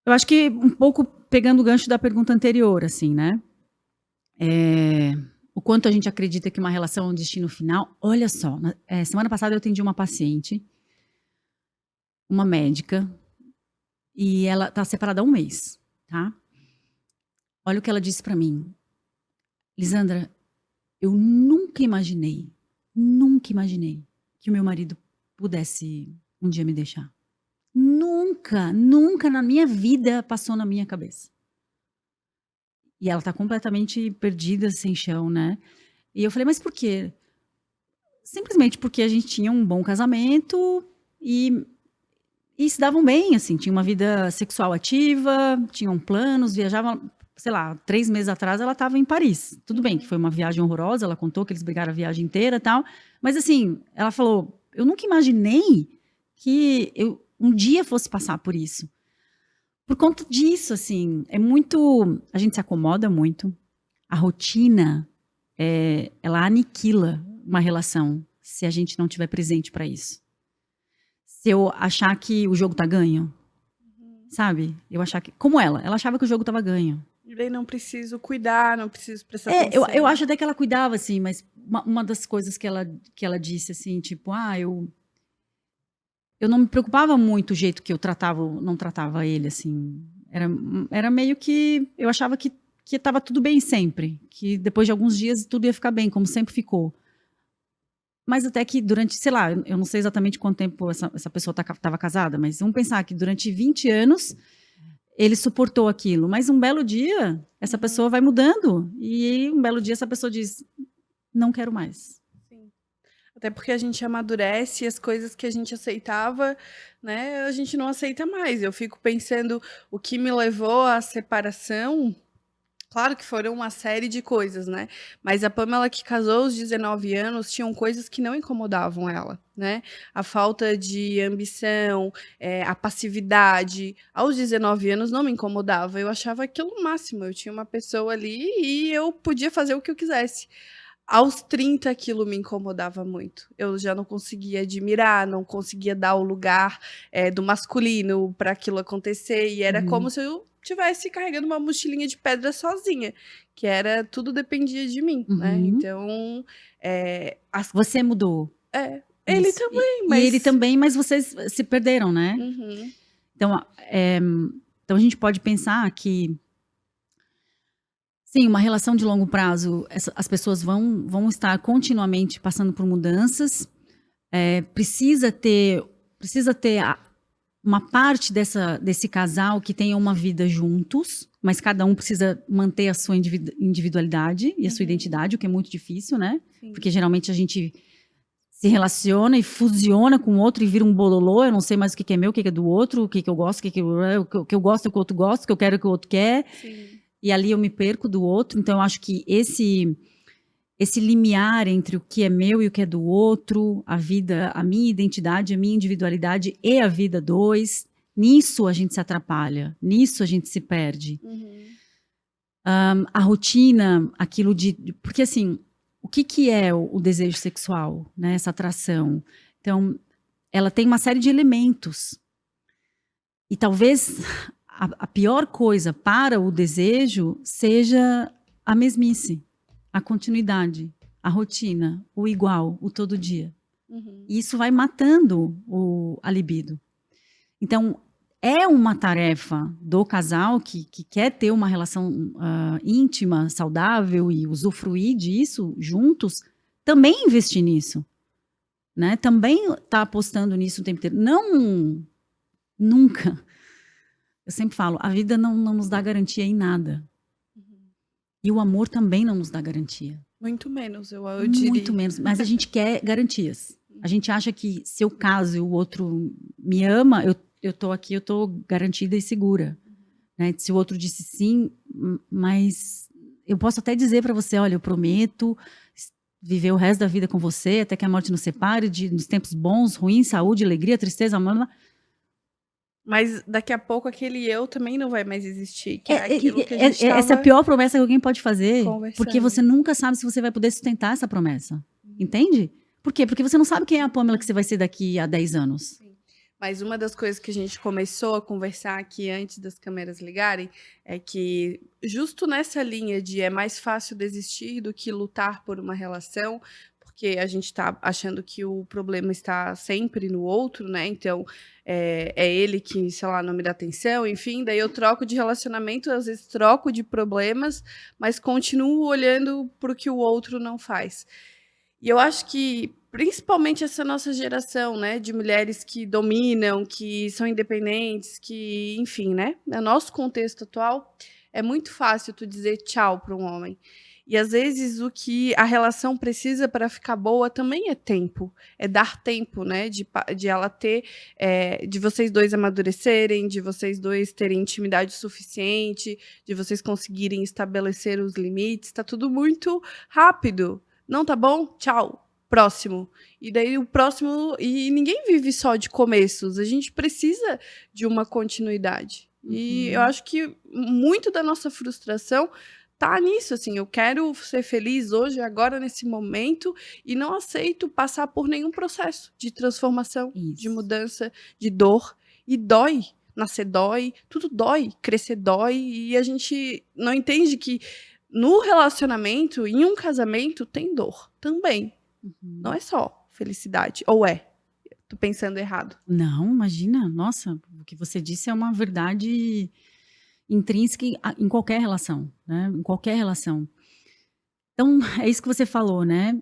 Eu acho que um pouco pegando o gancho da pergunta anterior, assim, né? O quanto a gente acredita que uma relação é um destino final. Olha só, semana passada eu atendi uma paciente, uma médica, e ela tá separada há 1 mês, tá? Olha o que ela disse pra mim. Lisandra, eu nunca imaginei que o meu marido pudesse um dia me deixar. Nunca na minha vida passou na minha cabeça. E ela tá completamente perdida, sem chão, né? E eu falei, mas por quê? Simplesmente porque a gente tinha um bom casamento e se davam bem, assim, tinha uma vida sexual ativa, tinham planos, viajavam, sei lá, 3 meses atrás ela estava em Paris. Tudo bem que foi uma viagem horrorosa, ela contou que eles brigaram a viagem inteira e tal, mas assim, ela falou, eu nunca imaginei que eu um dia fosse passar por isso. Por conta disso, assim, a gente se acomoda muito, a rotina, ela aniquila uma relação, se a gente não tiver presente para isso. Se eu achar que o jogo tá ganho, sabe? Eu achar que, como ela achava que o jogo tava ganho. E daí não preciso cuidar, não preciso prestar Eu atenção. acho até que ela cuidava, assim, mas uma das coisas que ela disse, assim, tipo, eu não me preocupava muito o jeito que eu não tratava ele, assim. Era meio que, eu achava que tava tudo bem sempre, que depois de alguns dias tudo ia ficar bem, como sempre ficou. Mas até que durante, sei lá, eu não sei exatamente quanto tempo essa pessoa estava casada, mas vamos pensar que durante 20 anos ele suportou aquilo. Mas um belo dia, essa pessoa vai mudando. E um belo dia essa pessoa diz, não quero mais. Sim. Até porque a gente amadurece e as coisas que a gente aceitava, né, a gente não aceita mais. Eu fico pensando o que me levou à separação. Claro que foram uma série de coisas, né? Mas a Pamela que casou aos 19 anos tinham coisas que não incomodavam ela, né? A falta de ambição, a passividade. Aos 19 anos não me incomodava, eu achava aquilo o máximo. Eu tinha uma pessoa ali e eu podia fazer o que eu quisesse. Aos 30 aquilo me incomodava muito. Eu já não conseguia admirar, não conseguia dar o lugar do masculino para aquilo acontecer. E era como se eu tivesse carregando uma mochilinha de pedra sozinha, que era tudo dependia de mim, né? Então, Você mudou. Ele Isso. também, E ele também, mas vocês se perderam, né? Uhum. Então a gente pode pensar que sim, uma relação de longo prazo, as pessoas vão estar continuamente passando por mudanças. Precisa ter uma parte desse casal que tenha uma vida juntos, mas cada um precisa manter a sua individualidade e a sua identidade, o que é muito difícil, né? Sim. Porque geralmente a gente se relaciona e fusiona com o outro e vira um bololô. Eu não sei mais o que é meu, o que é do outro, o que eu gosto, o que eu gosto, o que o outro gosta, o que eu quero, o que o outro quer. Sim. E ali eu me perco do outro. Então eu acho que esse limiar entre o que é meu e o que é do outro, a vida, a minha identidade, a minha individualidade e a vida dois, nisso a gente se atrapalha, nisso a gente se perde. A rotina, aquilo porque assim, o que é o desejo sexual, né? Essa atração. Então, ela tem uma série de elementos. E talvez a pior coisa para o desejo seja a mesmice, a continuidade, a rotina, o igual, o todo dia. E isso vai matando a libido. Então, é uma tarefa do casal que quer ter uma relação íntima, saudável e usufruir disso juntos, também investir nisso. Né? Também tá apostando nisso o tempo inteiro. Não, nunca. Eu sempre falo, a vida não nos dá garantia em nada. E o amor também não nos dá garantia. Muito menos, eu diria. Muito menos, mas a gente quer garantias. A gente acha que se eu caso e o outro me ama, eu tô aqui, eu tô garantida e segura. Né? Se o outro disse sim, mas eu posso até dizer para você, olha, eu prometo viver o resto da vida com você, até que a morte nos separe, nos tempos bons, ruins, saúde, alegria, tristeza, amor. Mas daqui a pouco aquele eu também não vai mais existir, que é aquilo que a gente essa é a pior promessa que alguém pode fazer, porque você conversando. nunca sabe se você vai poder sustentar essa promessa. Entende? Por quê? Porque você não sabe quem é a Pamela que você vai ser daqui a 10 anos. Sim. Mas uma das coisas que a gente começou a conversar aqui antes das câmeras ligarem é que justo nessa linha de é mais fácil desistir do que lutar por uma relação, porque a gente está achando que o problema está sempre no outro, né? Então, é ele que, sei lá, não me dá atenção, enfim, daí eu troco de relacionamento, às vezes troco de problemas, mas continuo olhando para o que o outro não faz. E eu acho que, principalmente essa nossa geração, né, de mulheres que dominam, que são independentes, que, enfim, né, no nosso contexto atual, é muito fácil tu dizer tchau para um homem. E às vezes o que a relação precisa para ficar boa também é tempo, é dar tempo, né, de ela ter, de vocês dois amadurecerem, de vocês dois terem intimidade suficiente, de vocês conseguirem estabelecer os limites. Tá tudo muito rápido. Não tá bom? Tchau. próximo. E daí o próximo. E ninguém vive só de começos. A gente precisa de uma continuidade. E eu acho que muito da nossa frustração tá nisso, assim. Eu quero ser feliz hoje, agora, nesse momento, e não aceito passar por nenhum processo de transformação, de Isso. mudança, de dor. E dói. Nascer dói, tudo dói, crescer dói, e a gente não entende que no relacionamento, em um casamento, tem dor também. Não é só felicidade. Ou é? Tô pensando errado. Não, imagina. Nossa, o que você disse é uma verdade intrínseca em qualquer relação, né? Em qualquer relação. Então, é isso que você falou, né?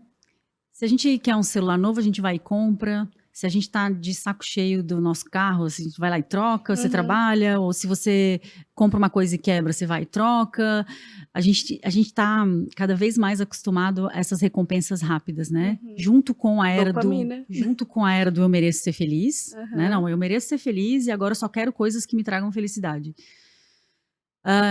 Se a gente quer um celular novo, a gente vai e compra. Se a gente tá de saco cheio do nosso carro, a gente vai lá e troca, você trabalha. Ou se você compra uma coisa e quebra, você vai e troca. A gente tá cada vez mais acostumado a essas recompensas rápidas, né? Junto com a era Dopamina. junto com a era do eu mereço ser feliz, né? Não, eu mereço ser feliz e agora eu só quero coisas que me tragam felicidade.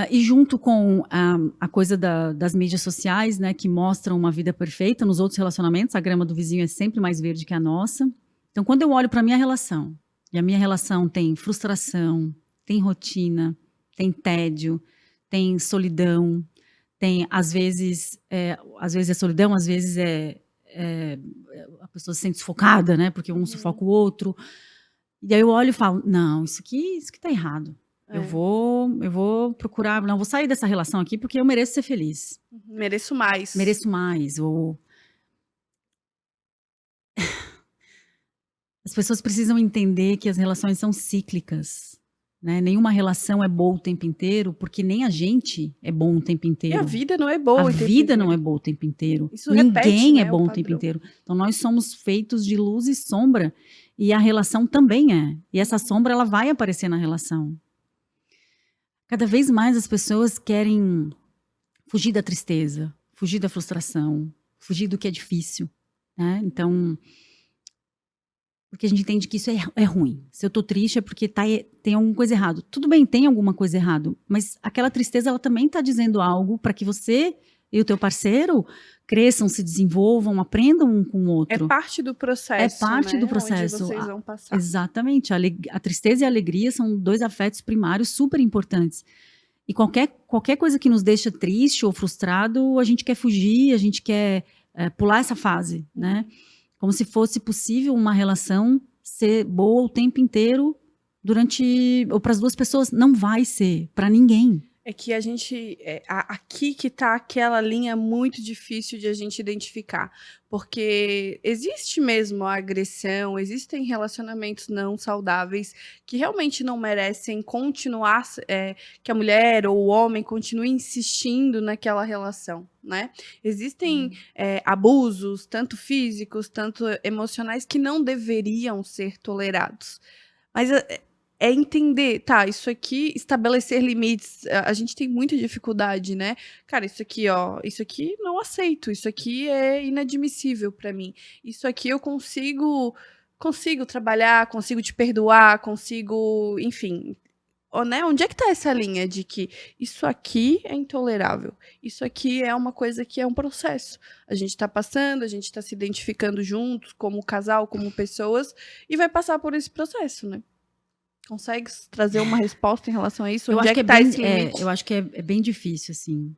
E junto com a coisa das mídias sociais, né, que mostram uma vida perfeita nos outros relacionamentos, a grama do vizinho é sempre mais verde que a nossa. Então, quando eu olho para a minha relação, e a minha relação tem frustração, tem rotina, tem tédio, tem solidão, tem, às vezes é solidão, às vezes a pessoa se sente sufocada, né, porque um sufoca o outro. E aí eu olho e falo, não, isso aqui tá errado. Eu vou procurar, não, vou sair dessa relação aqui porque eu mereço ser feliz. Mereço mais. Mereço mais. As pessoas precisam entender que as relações são cíclicas, né? Nenhuma relação é boa o tempo inteiro, porque nem a gente é bom o tempo inteiro. E a vida não é boa A o tempo vida inteiro. não é boa o tempo inteiro. Isso Ninguém repete, né, é bom o o tempo padrão. inteiro. Então nós somos feitos de luz e sombra, e a relação também é. E essa sombra, ela vai aparecer na relação. Cada vez mais as pessoas querem fugir da tristeza, fugir da frustração, fugir do que é difícil, né? Então, porque a gente entende que isso é ruim. Se eu tô triste é porque tem alguma coisa errada. Tudo bem, tem alguma coisa errada, mas aquela tristeza, ela também tá dizendo algo para que você e o teu parceiro cresçam, se desenvolvam, aprendam um com o outro. É parte do processo, É parte né? do processo. Onde vocês vão passar. Exatamente. A tristeza e a alegria são 2 afetos primários super importantes. E qualquer coisa que nos deixa triste ou frustrado, a gente quer fugir, a gente quer pular essa fase, né? Como se fosse possível uma relação ser boa o tempo inteiro ou para as 2 pessoas. Não vai ser, para ninguém. É que a gente, aqui que tá aquela linha muito difícil de a gente identificar, porque existe mesmo a agressão, existem relacionamentos não saudáveis que realmente não merecem continuar, que a mulher ou o homem continue insistindo naquela relação, né? Existem abusos, tanto físicos, tanto emocionais, que não deveriam ser tolerados. Mas é entender, tá, isso aqui, estabelecer limites, a gente tem muita dificuldade, né? Cara, isso aqui, ó, isso aqui não aceito, isso aqui é inadmissível pra mim. Isso aqui eu consigo trabalhar, consigo te perdoar, consigo, enfim, né? Onde é que tá essa linha de que isso aqui é intolerável? Isso aqui é uma coisa que é um processo. A gente tá passando, a gente tá se identificando juntos, como casal, como pessoas, e vai passar por esse processo, né? Consegue trazer uma resposta em relação a isso? Eu Onde acho é que tá esse limite? eu acho que é bem difícil, assim.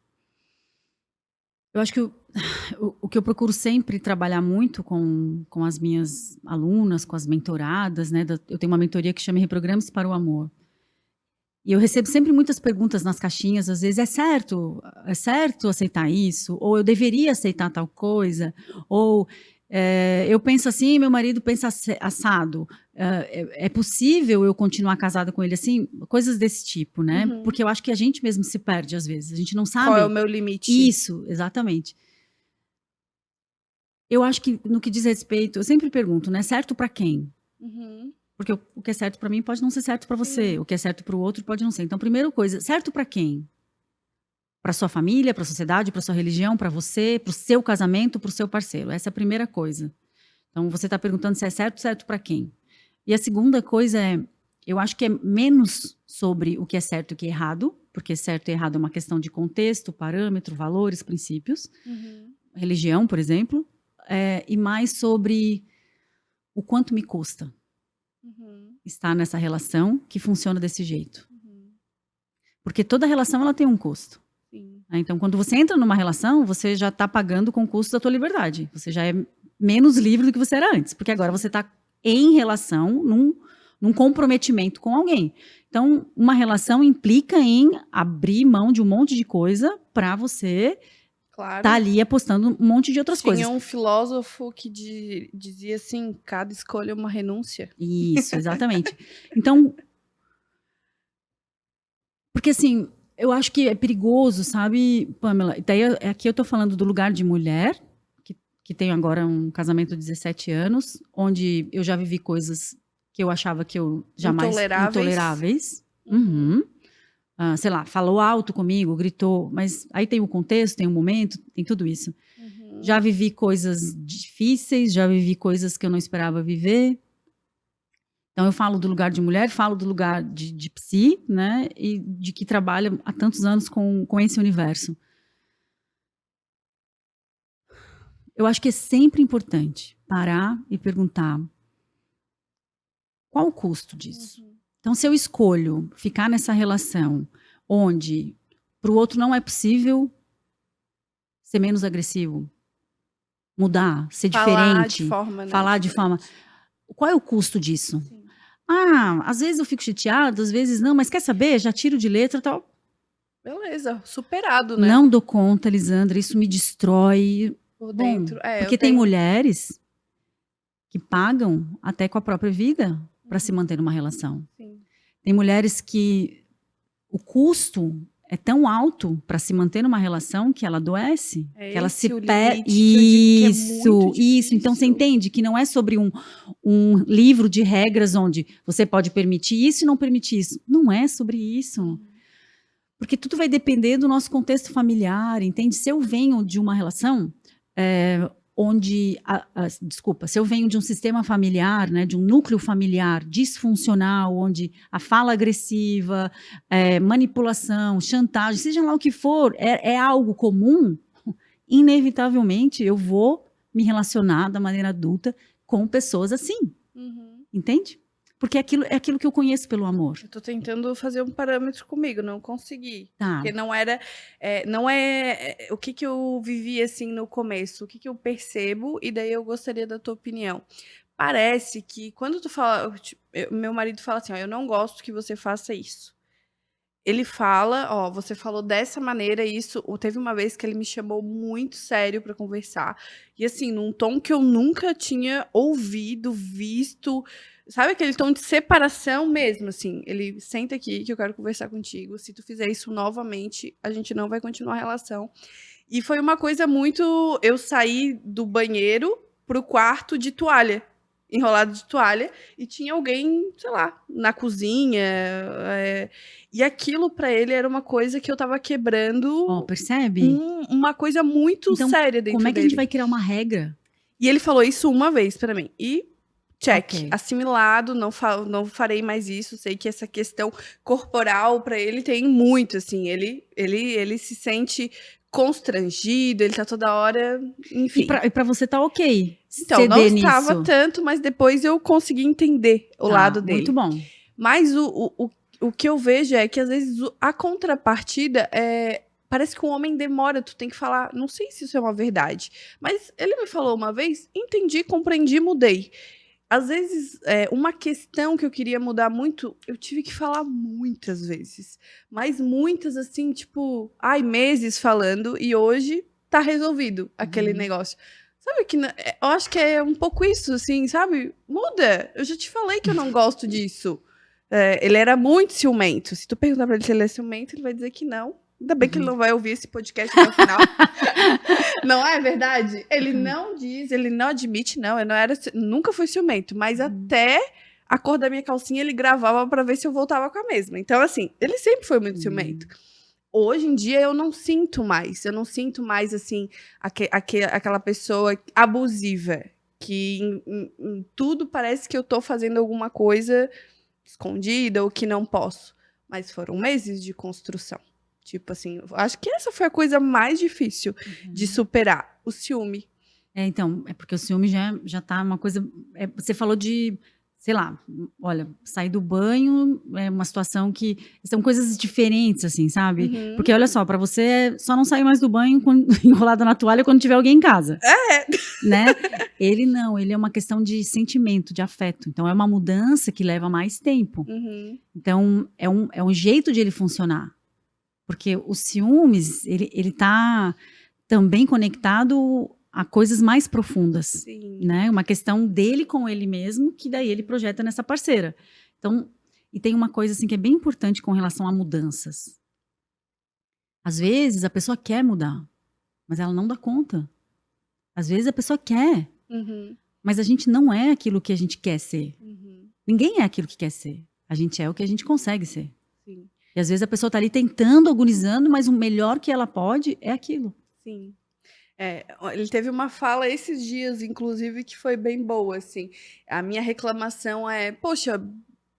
Eu acho que o que eu procuro sempre trabalhar muito com as minhas alunas, com as mentoradas, né? Eu tenho uma mentoria que chama Reprograme-se para o Amor. E eu recebo sempre muitas perguntas nas caixinhas, às vezes, é certo aceitar isso? Ou eu deveria aceitar tal coisa? Ou eu penso assim, meu marido pensa assado. É possível eu continuar casada com ele assim? Coisas desse tipo, né? Porque eu acho que a gente mesmo se perde às vezes. A gente não sabe. Qual é o meu limite? Isso, exatamente. Eu acho que no que diz respeito, eu sempre pergunto, né? Certo para quem? Porque o que é certo para mim pode não ser certo para você. O que é certo para o outro pode não ser. Então, primeira coisa, certo para quem? Para sua família, para a sociedade, para sua religião, para você, para o seu casamento, para o seu parceiro. Essa é a primeira coisa. Então, você está perguntando se é certo para quem? E a segunda coisa eu acho que é menos sobre o que é certo e o que é errado, porque certo e errado é uma questão de contexto, parâmetro, valores, princípios. Religião, por exemplo. e mais sobre o quanto me custa estar nessa relação que funciona desse jeito. Porque toda relação ela tem um custo. Sim. Então, quando você entra numa relação, você já está pagando com o custo da tua liberdade. Você já é menos livre do que você era antes. Porque agora você está em relação, num comprometimento com alguém. Então, uma relação implica em abrir mão de um monte de coisa para você Claro. estar ali apostando um monte de outras coisas. Tinha um filósofo que dizia assim, cada escolha é uma renúncia. Isso, exatamente. Então, porque assim, eu acho que é perigoso, sabe, Pamela? Daí aqui eu tô falando do lugar de mulher, que tenho agora um casamento de 17 anos, onde eu já vivi coisas que eu achava que eu jamais... Intoleráveis. Sei lá, falou alto comigo, gritou, mas aí tem o contexto, tem o momento, tem tudo isso. Já vivi coisas difíceis, já vivi coisas que eu não esperava viver. Então eu falo do lugar de mulher, falo do lugar de psi, né, e de que trabalha há tantos anos com esse universo. Eu acho que é sempre importante parar e perguntar qual o custo disso. Então, se eu escolho ficar nessa relação onde para o outro não é possível ser menos agressivo, mudar, ser diferente, falar de forma... Qual é o custo disso? Sim. Às vezes eu fico chateada, às vezes não, mas quer saber? Já tiro de letra e tal. Beleza, superado, né? Não dou conta, Lisandra, isso me destrói. Por dentro. Porque tem mulheres que pagam até com a própria vida para se manter numa relação. Sim. Tem mulheres que o custo é tão alto para se manter numa relação que ela adoece, que ela se perde. Isso. Então você entende que não é sobre um livro de regras onde você pode permitir isso e não permitir isso. Não é sobre isso. Porque tudo vai depender do nosso contexto familiar, entende? Se eu venho de uma relação se eu venho de um sistema familiar, né, de um núcleo familiar disfuncional, onde a fala agressiva, manipulação, chantagem, seja lá o que for, é algo comum, inevitavelmente eu vou me relacionar da maneira adulta com pessoas assim. Entende? Porque é aquilo que eu conheço pelo amor. Eu tô tentando fazer um parâmetro comigo, não consegui. Tá. Porque não era... não é o que eu vivi, assim, no começo. O que eu percebo, e daí eu gostaria da tua opinião. Parece que quando tu fala... meu marido fala assim, eu não gosto que você faça isso. Ele fala, você falou dessa maneira, isso... Teve uma vez que ele me chamou muito sério pra conversar. E assim, num tom que eu nunca tinha ouvido, visto... Sabe aquele tom de separação mesmo, assim? Ele, senta aqui que eu quero conversar contigo. Se tu fizer isso novamente, a gente não vai continuar a relação. E foi uma coisa muito... Eu saí do banheiro pro quarto de toalha, enrolado de toalha, e tinha alguém, sei lá, na cozinha. E aquilo pra ele era uma coisa que eu tava quebrando... percebe? Uma coisa muito séria dentro dele. Como é que a gente vai criar uma regra? E ele falou isso uma vez pra mim. E... check, assimilado, não farei mais isso. Sei que essa questão corporal para ele tem muito, assim, ele se sente constrangido, ele tá toda hora, enfim. E pra você tá ok? Então, não estava tanto, mas depois eu consegui entender o lado dele. Muito bom. Mas o que eu vejo é que às vezes a contrapartida parece que um homem demora, tu tem que falar, não sei se isso é uma verdade, mas ele me falou uma vez, entendi, compreendi, mudei. Às vezes, uma questão que eu queria mudar muito, eu tive que falar muitas vezes. Mas muitas, assim, tipo, meses falando, e hoje tá resolvido aquele negócio. Sabe que eu acho que é um pouco isso, assim, sabe? Muda. Eu já te falei que eu não gosto disso. Ele era muito ciumento. Se tu perguntar pra ele se ele é ciumento, ele vai dizer que não. Ainda bem que ele não vai ouvir esse podcast até o final. Não é verdade? Ele não diz, ele não admite, não. Eu nunca fui ciumento, mas até a cor da minha calcinha ele gravava pra ver se eu voltava com a mesma. Então, assim, ele sempre foi muito ciumento. Hoje em dia eu não sinto mais. Eu não sinto mais, assim, aquela pessoa abusiva. Que em tudo parece que eu tô fazendo alguma coisa escondida ou que não posso. Mas foram meses de construção. Tipo assim, acho que essa foi a coisa mais difícil de superar, o ciúme. Então, é porque o ciúme já tá uma coisa. Você falou de, sei lá, olha, sair do banho é uma situação que são coisas diferentes, assim, sabe? Uhum. Porque olha só, pra você só não sair mais do banho enrolada na toalha quando tiver alguém em casa. Né? Ele não, ele é uma questão de sentimento, de afeto. Então é uma mudança que leva mais tempo. Uhum. Então é um jeito de ele funcionar. Porque o ciúmes, ele tá também conectado a coisas mais profundas, Sim. né? Uma questão dele com ele mesmo, que daí ele projeta nessa parceira. Então, e tem uma coisa assim que é bem importante com relação a mudanças. Às vezes a pessoa quer mudar, mas ela não dá conta. Às vezes a pessoa quer, Uhum. mas a gente não é aquilo que a gente quer ser. Uhum. Ninguém é aquilo que quer ser. A gente é o que a gente consegue ser. Sim. E às vezes a pessoa tá ali tentando, agonizando, mas o melhor que ela pode é aquilo. Sim. Ele teve uma fala esses dias, inclusive, que foi bem boa, assim. A minha reclamação é, poxa,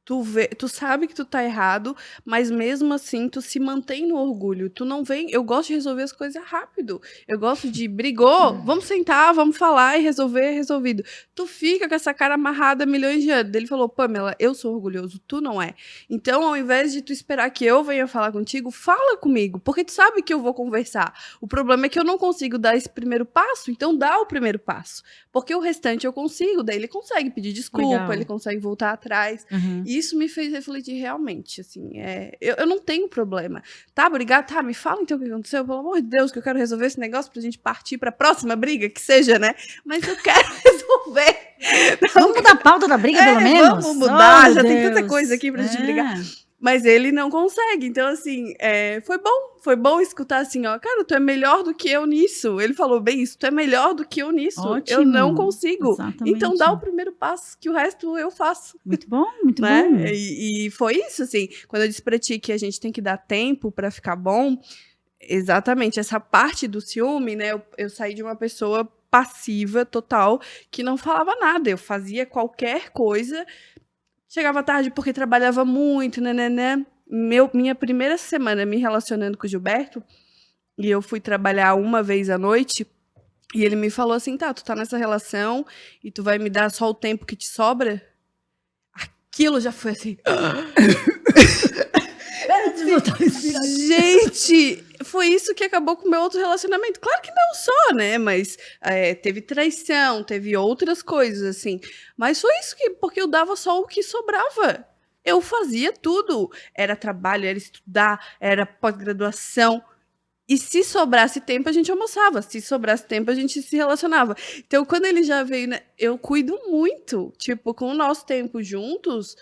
tu sabe que tu tá errado, mas mesmo assim tu se mantém no orgulho. Tu não vem. Eu gosto de resolver as coisas rápido. Eu gosto de brigou, vamos sentar, vamos falar e resolver, resolvido. Tu fica com essa cara amarrada há milhões de anos. Ele falou, Pamela, eu sou orgulhoso, tu não é. Então, ao invés de tu esperar que eu venha falar contigo, fala comigo, porque tu sabe que eu vou conversar. O problema é que eu não consigo dar esse primeiro passo, então dá o primeiro passo. Porque o restante eu consigo, daí ele consegue pedir desculpa, Legal. ele consegue voltar atrás. Uhum. E isso me fez refletir realmente, assim, eu não tenho problema. Tá, obrigada, tá, me fala então o que aconteceu, pelo amor de Deus, que eu quero resolver esse negócio pra gente partir pra próxima briga, que seja, né? Mas eu quero resolver. Vamos mudar a pauta da briga, pelo menos? Vamos mudar, Oh, já Deus. tem tanta coisa aqui pra gente brigar. Mas ele não consegue, então assim, foi bom escutar assim, ó, cara, tu é melhor do que eu nisso. Ele falou bem isso, tu é melhor do que eu nisso. Ótimo. Eu não consigo. Exatamente. Então dá o primeiro passo, que o resto eu faço. Muito bom, muito né? bom. E foi isso, assim, quando eu disse pra ti que a gente tem que dar tempo pra ficar bom, exatamente, essa parte do ciúme, né, eu saí de uma pessoa passiva, total, que não falava nada, eu fazia qualquer coisa, chegava tarde porque trabalhava muito, né? Minha primeira semana me relacionando com o Gilberto, e eu fui trabalhar uma vez à noite, e ele me falou assim, tá, tu tá nessa relação, e tu vai me dar só o tempo que te sobra? Aquilo já foi assim... Gente, foi isso que acabou com o meu outro relacionamento. Claro que não só, né? Mas teve traição, teve outras coisas, assim. Mas foi isso porque eu dava só o que sobrava. Eu fazia tudo. Era trabalho, era estudar, era pós-graduação. E se sobrasse tempo, a gente almoçava. Se sobrasse tempo, a gente se relacionava. Então, quando ele já veio, né, eu cuido muito. Tipo, com o nosso tempo juntos...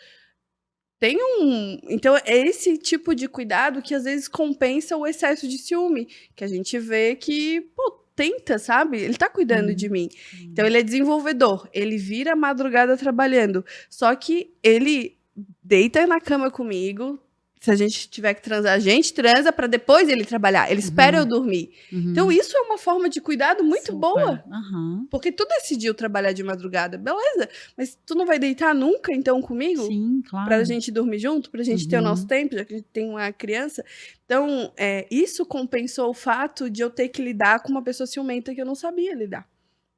Então, é esse tipo de cuidado que às vezes compensa o excesso de ciúme, que a gente vê que, pô, tenta, sabe? Ele tá cuidando de mim. Então, ele é desenvolvedor, ele vira a madrugada trabalhando. Só que ele deita na cama comigo. Se a gente tiver que transar, a gente transa para depois ele trabalhar. Ele espera eu dormir. Então, isso é uma forma de cuidado muito boa. Porque tu decidiu trabalhar de madrugada, beleza. Mas tu não vai deitar nunca, então, comigo? Sim, claro. Pra gente dormir junto? Pra gente ter o nosso tempo, já que a gente tem uma criança? Então, isso compensou o fato de eu ter que lidar com uma pessoa ciumenta que eu não sabia lidar.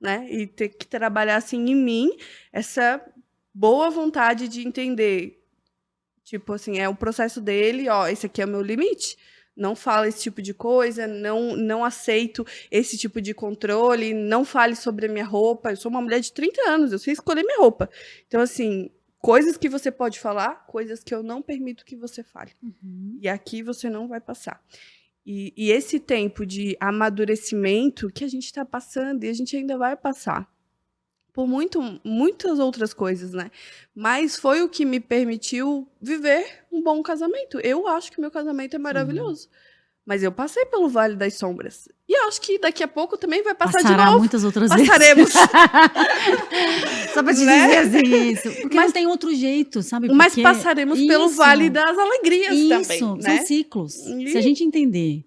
Né? E ter que trabalhar, assim, em mim, essa boa vontade de entender... Tipo assim, é o processo dele, ó, esse aqui é o meu limite. Não fala esse tipo de coisa, não aceito esse tipo de controle, não fale sobre a minha roupa. Eu sou uma mulher de 30 anos, eu sei escolher minha roupa. Então, assim, coisas que você pode falar, coisas que eu não permito que você fale. E aqui você não vai passar. E esse tempo de amadurecimento que a gente está passando e a gente ainda vai passar. Por muitas outras coisas, né? Mas foi o que me permitiu viver um bom casamento. Eu acho que meu casamento é maravilhoso. Mas eu passei pelo Vale das Sombras. E acho que daqui a pouco também vai passar de novo. Muitas outras Passaremos. Só pra te dizer assim, isso. Porque não tem outro jeito, sabe? Mas passaremos pelo Vale das Alegrias também, Isso, né? são ciclos. Se a gente entender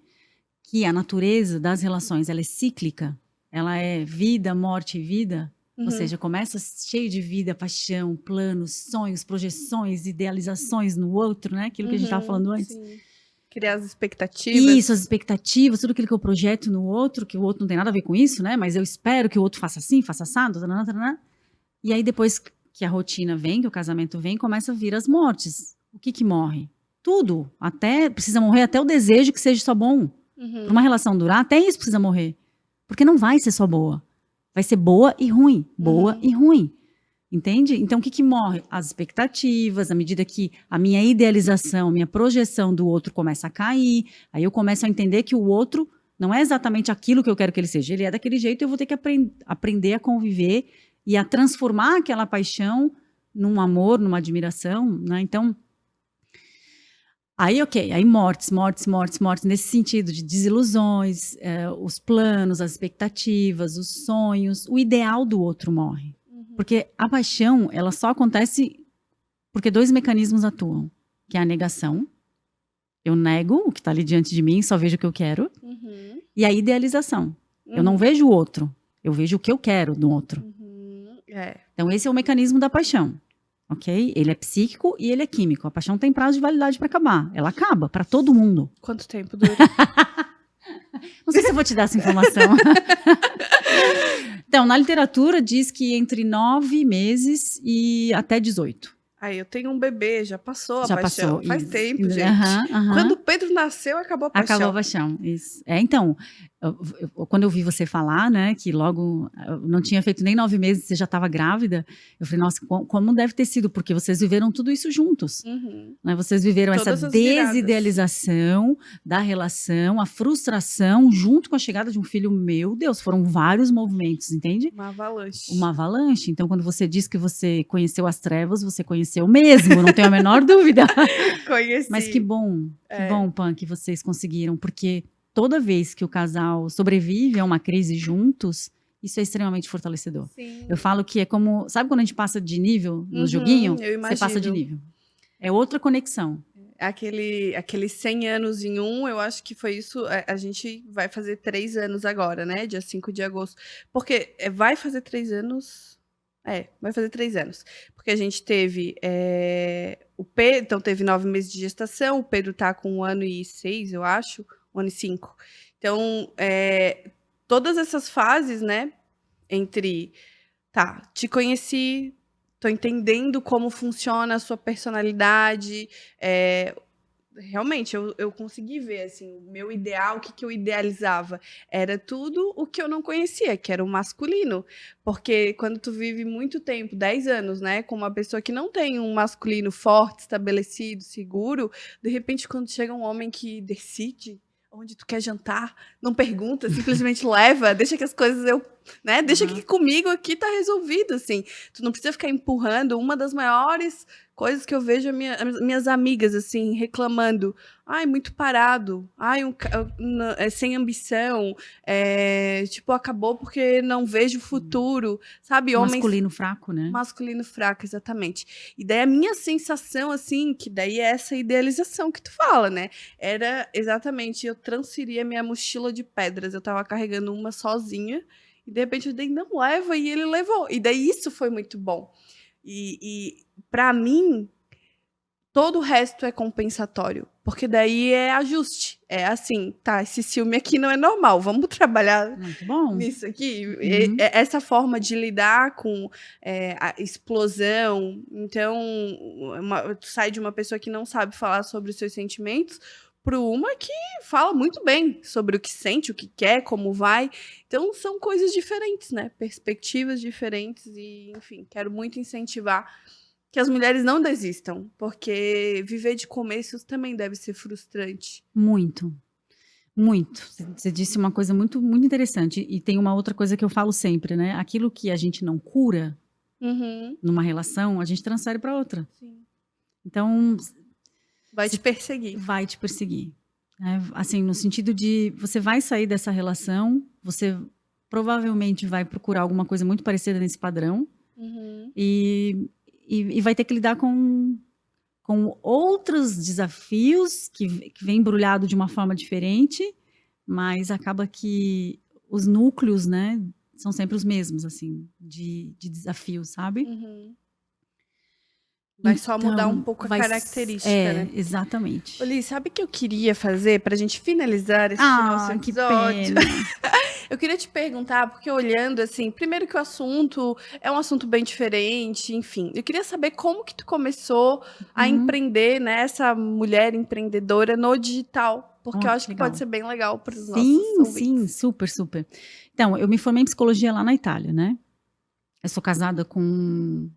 que a natureza das relações, ela é cíclica, ela é vida, morte e vida... Ou seja, começa cheio de vida, paixão, planos, sonhos, projeções, idealizações no outro, né? Aquilo que a gente estava falando antes. Sim. Criar as expectativas. Isso, as expectativas, tudo aquilo que eu projeto no outro, que o outro não tem nada a ver com isso, né? Mas eu espero que o outro faça assim, faça assado, tarana, tarana. E aí depois que a rotina vem, que o casamento vem, começa a vir as mortes. O que que morre? Tudo. Precisa morrer até o desejo que seja só bom. Para uma relação durar, até isso precisa morrer. Porque não vai ser só boa. Vai ser boa e ruim. Boa e ruim. Entende? Então, o que que morre? As expectativas, à medida que a minha idealização, minha projeção do outro começa a cair, aí eu começo a entender que o outro não é exatamente aquilo que eu quero que ele seja. Ele é daquele jeito, eu vou ter que aprender a conviver e a transformar aquela paixão num amor, numa admiração, né? Então, aí mortes, nesse sentido de desilusões, os planos, as expectativas, os sonhos, o ideal do outro morre. Porque a paixão, ela só acontece porque 2 mecanismos atuam, que é a negação, eu nego o que está ali diante de mim, só vejo o que eu quero, e a idealização, eu não vejo o outro, eu vejo o que eu quero do outro. Então esse é o mecanismo da paixão, ok? Ele é psíquico e ele é químico, a paixão tem prazo de validade para acabar, ela acaba para todo mundo. Quanto tempo dura? Não sei se eu vou te dar essa informação. Então, na literatura diz que entre 9 meses e até 18. Aí eu tenho um bebê, já passou a Já paixão. passou, Faz isso. tempo, gente. Aham. Quando o Pedro nasceu, acabou a paixão. Acabou a paixão, isso. Então, quando eu vi você falar, né, que logo não tinha feito nem 9 meses, você já estava grávida, eu falei, nossa, como deve ter sido, porque vocês viveram tudo isso juntos. Né? Vocês viveram Todas essa as viradas. desidealização da relação, a frustração, junto com a chegada de um filho. Meu Deus, foram vários movimentos, entende? Uma avalanche. Uma avalanche. Então, quando você diz que você conheceu as trevas, você conheceu mesmo, não tenho a menor dúvida. Conheci. Mas que bom, Pan, que vocês conseguiram, porque toda vez que o casal sobrevive a uma crise juntos, isso é extremamente fortalecedor. Sim. Eu falo que é como, sabe quando a gente passa de nível no joguinho? Eu Você passa de nível. É outra conexão. Aquele 100 anos em um, eu acho que foi isso. A gente vai fazer 3 anos agora, né? Dia 5 de agosto. Porque vai fazer 3 anos. Vai fazer 3 anos. Porque a gente teve o Pedro, então teve 9 meses de gestação. O Pedro tá com 1 ano e 6, eu acho. 1 ano e 5. Então, todas essas fases, né? Entre, te conheci, tô entendendo como funciona a sua personalidade. Realmente, eu consegui ver, assim, o meu ideal, o que eu idealizava. Era tudo o que eu não conhecia, que era o masculino. Porque quando tu vive muito tempo, 10 anos, né, com uma pessoa que não tem um masculino forte, estabelecido, seguro, de repente, quando chega um homem que decide onde tu quer jantar, não pergunta, simplesmente leva, deixa que as coisas deixa que comigo aqui tá resolvido, assim. Tu não precisa ficar empurrando. Uma das maiores coisas que eu vejo minhas amigas, assim, reclamando. Ai, muito parado. Ai, sem ambição. Tipo, acabou porque não vejo futuro. Sabe? Homens... Masculino fraco, né? Masculino fraco, exatamente. E daí a minha sensação, assim, que daí é essa idealização que tu fala, né? Era exatamente, eu transferi a minha mochila de pedras. Eu tava carregando uma sozinha. E de repente eu dei, não leva, e ele levou. E daí isso foi muito bom. E para mim, todo o resto é compensatório. Porque daí é ajuste. É assim, esse ciúme aqui não é normal. Vamos trabalhar nisso aqui. Essa forma de lidar com a explosão. Então, tu sai de uma pessoa que não sabe falar sobre os seus sentimentos para uma que fala muito bem sobre o que sente, o que quer, como vai. Então, são coisas diferentes, né? Perspectivas diferentes e, enfim, quero muito incentivar que as mulheres não desistam, porque viver de começos também deve ser frustrante. Muito, muito. Você disse uma coisa muito, muito interessante. E tem uma outra coisa que eu falo sempre, né? Aquilo que a gente não cura numa relação, a gente transfere para outra. Sim. Então... Vai te perseguir. Vai te perseguir. Assim, no sentido de você vai sair dessa relação, você provavelmente vai procurar alguma coisa muito parecida nesse padrão e vai ter que lidar com outros desafios que vem embrulhado de uma forma diferente, mas acaba que os núcleos, né, são sempre os mesmos, assim, de desafios, sabe? Vai só mudar um Então, pouco a vai característica, né? exatamente. Oli, sabe o que eu queria fazer pra gente finalizar esse nosso Que episódio? pena. Eu queria te perguntar, porque olhando assim, primeiro que o assunto é um assunto bem diferente, enfim. Eu queria saber como que tu começou a empreender, né, essa mulher empreendedora no digital, porque eu Ó, acho que que pode legal. ser bem legal para os nossos Sim, sim, ouvintes. super, super. Então, eu me formei em psicologia lá na Itália, né? Eu sou casada com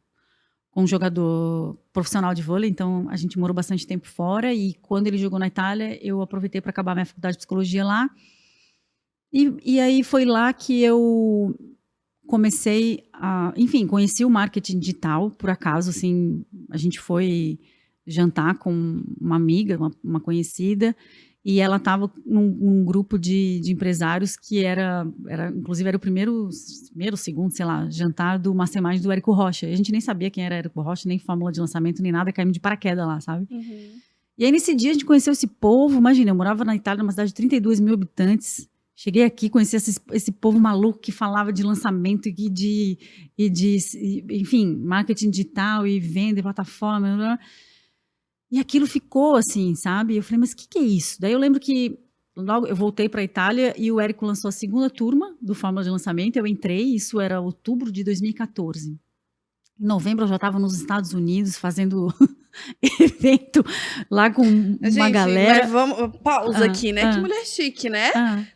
um jogador profissional de vôlei, então a gente morou bastante tempo fora e quando ele jogou na Itália, eu aproveitei para acabar minha faculdade de psicologia lá. E aí foi lá que eu comecei enfim, conheci o marketing digital, por acaso, assim, a gente foi jantar com uma amiga, uma conhecida, e ela estava num grupo de empresários que inclusive era o primeiro, segundo, sei lá, jantar do Mastermind do Érico Rocha. A gente nem sabia quem era Érico Rocha, nem fórmula de lançamento, nem nada, caímos de paraquedas lá, sabe? E aí, nesse dia, a gente conheceu esse povo. Imagina, eu morava na Itália, numa cidade de 32 mil habitantes. Cheguei aqui, conheci esse povo maluco que falava de lançamento enfim, marketing digital e venda e plataforma. Blá, blá. E aquilo ficou assim, sabe? Eu falei, mas o que é isso? Daí eu lembro que logo eu voltei para a Itália e o Érico lançou a segunda turma do Fórmula de Lançamento. Eu entrei, isso era outubro de 2014. Em novembro eu já estava nos Estados Unidos fazendo evento lá com uma Gente, galera. mas vamos, pausa aqui, né? Que mulher chique, né?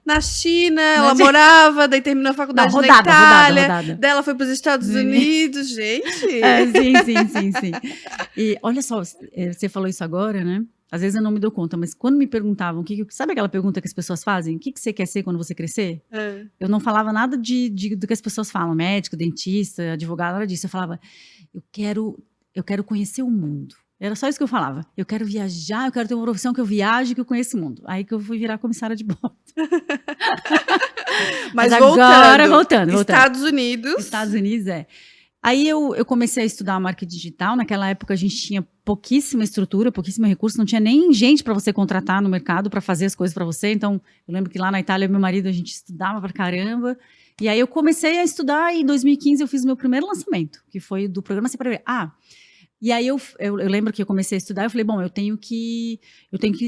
Na China, ela China. morava, daí terminou a faculdade na Itália, daí ela foi para os Estados Unidos, gente. Sim. E olha só, você falou isso agora, né? Às vezes eu não me dou conta, mas quando me perguntavam, sabe aquela pergunta que as pessoas fazem? O que você quer ser quando você crescer? Eu não falava nada do que as pessoas falam, médico, dentista, advogado, nada disso. Eu falava, eu quero conhecer o mundo. Era só isso que eu falava. Eu quero viajar, eu quero ter uma profissão que eu viaje, que eu conheça o mundo. Aí que eu fui virar comissária de bordo. Mas agora, voltando. Estados Unidos. Estados Unidos, Aí eu comecei a estudar marketing digital. Naquela época a gente tinha pouquíssima estrutura, pouquíssimo recurso, não tinha nem gente para você contratar no mercado para fazer as coisas para você. Então, eu lembro que lá na Itália, meu marido, a gente estudava pra caramba. E aí eu comecei a estudar e em 2015 eu fiz o meu primeiro lançamento, que foi do programa Separa. E aí eu lembro que eu comecei a estudar, eu falei, bom, eu tenho que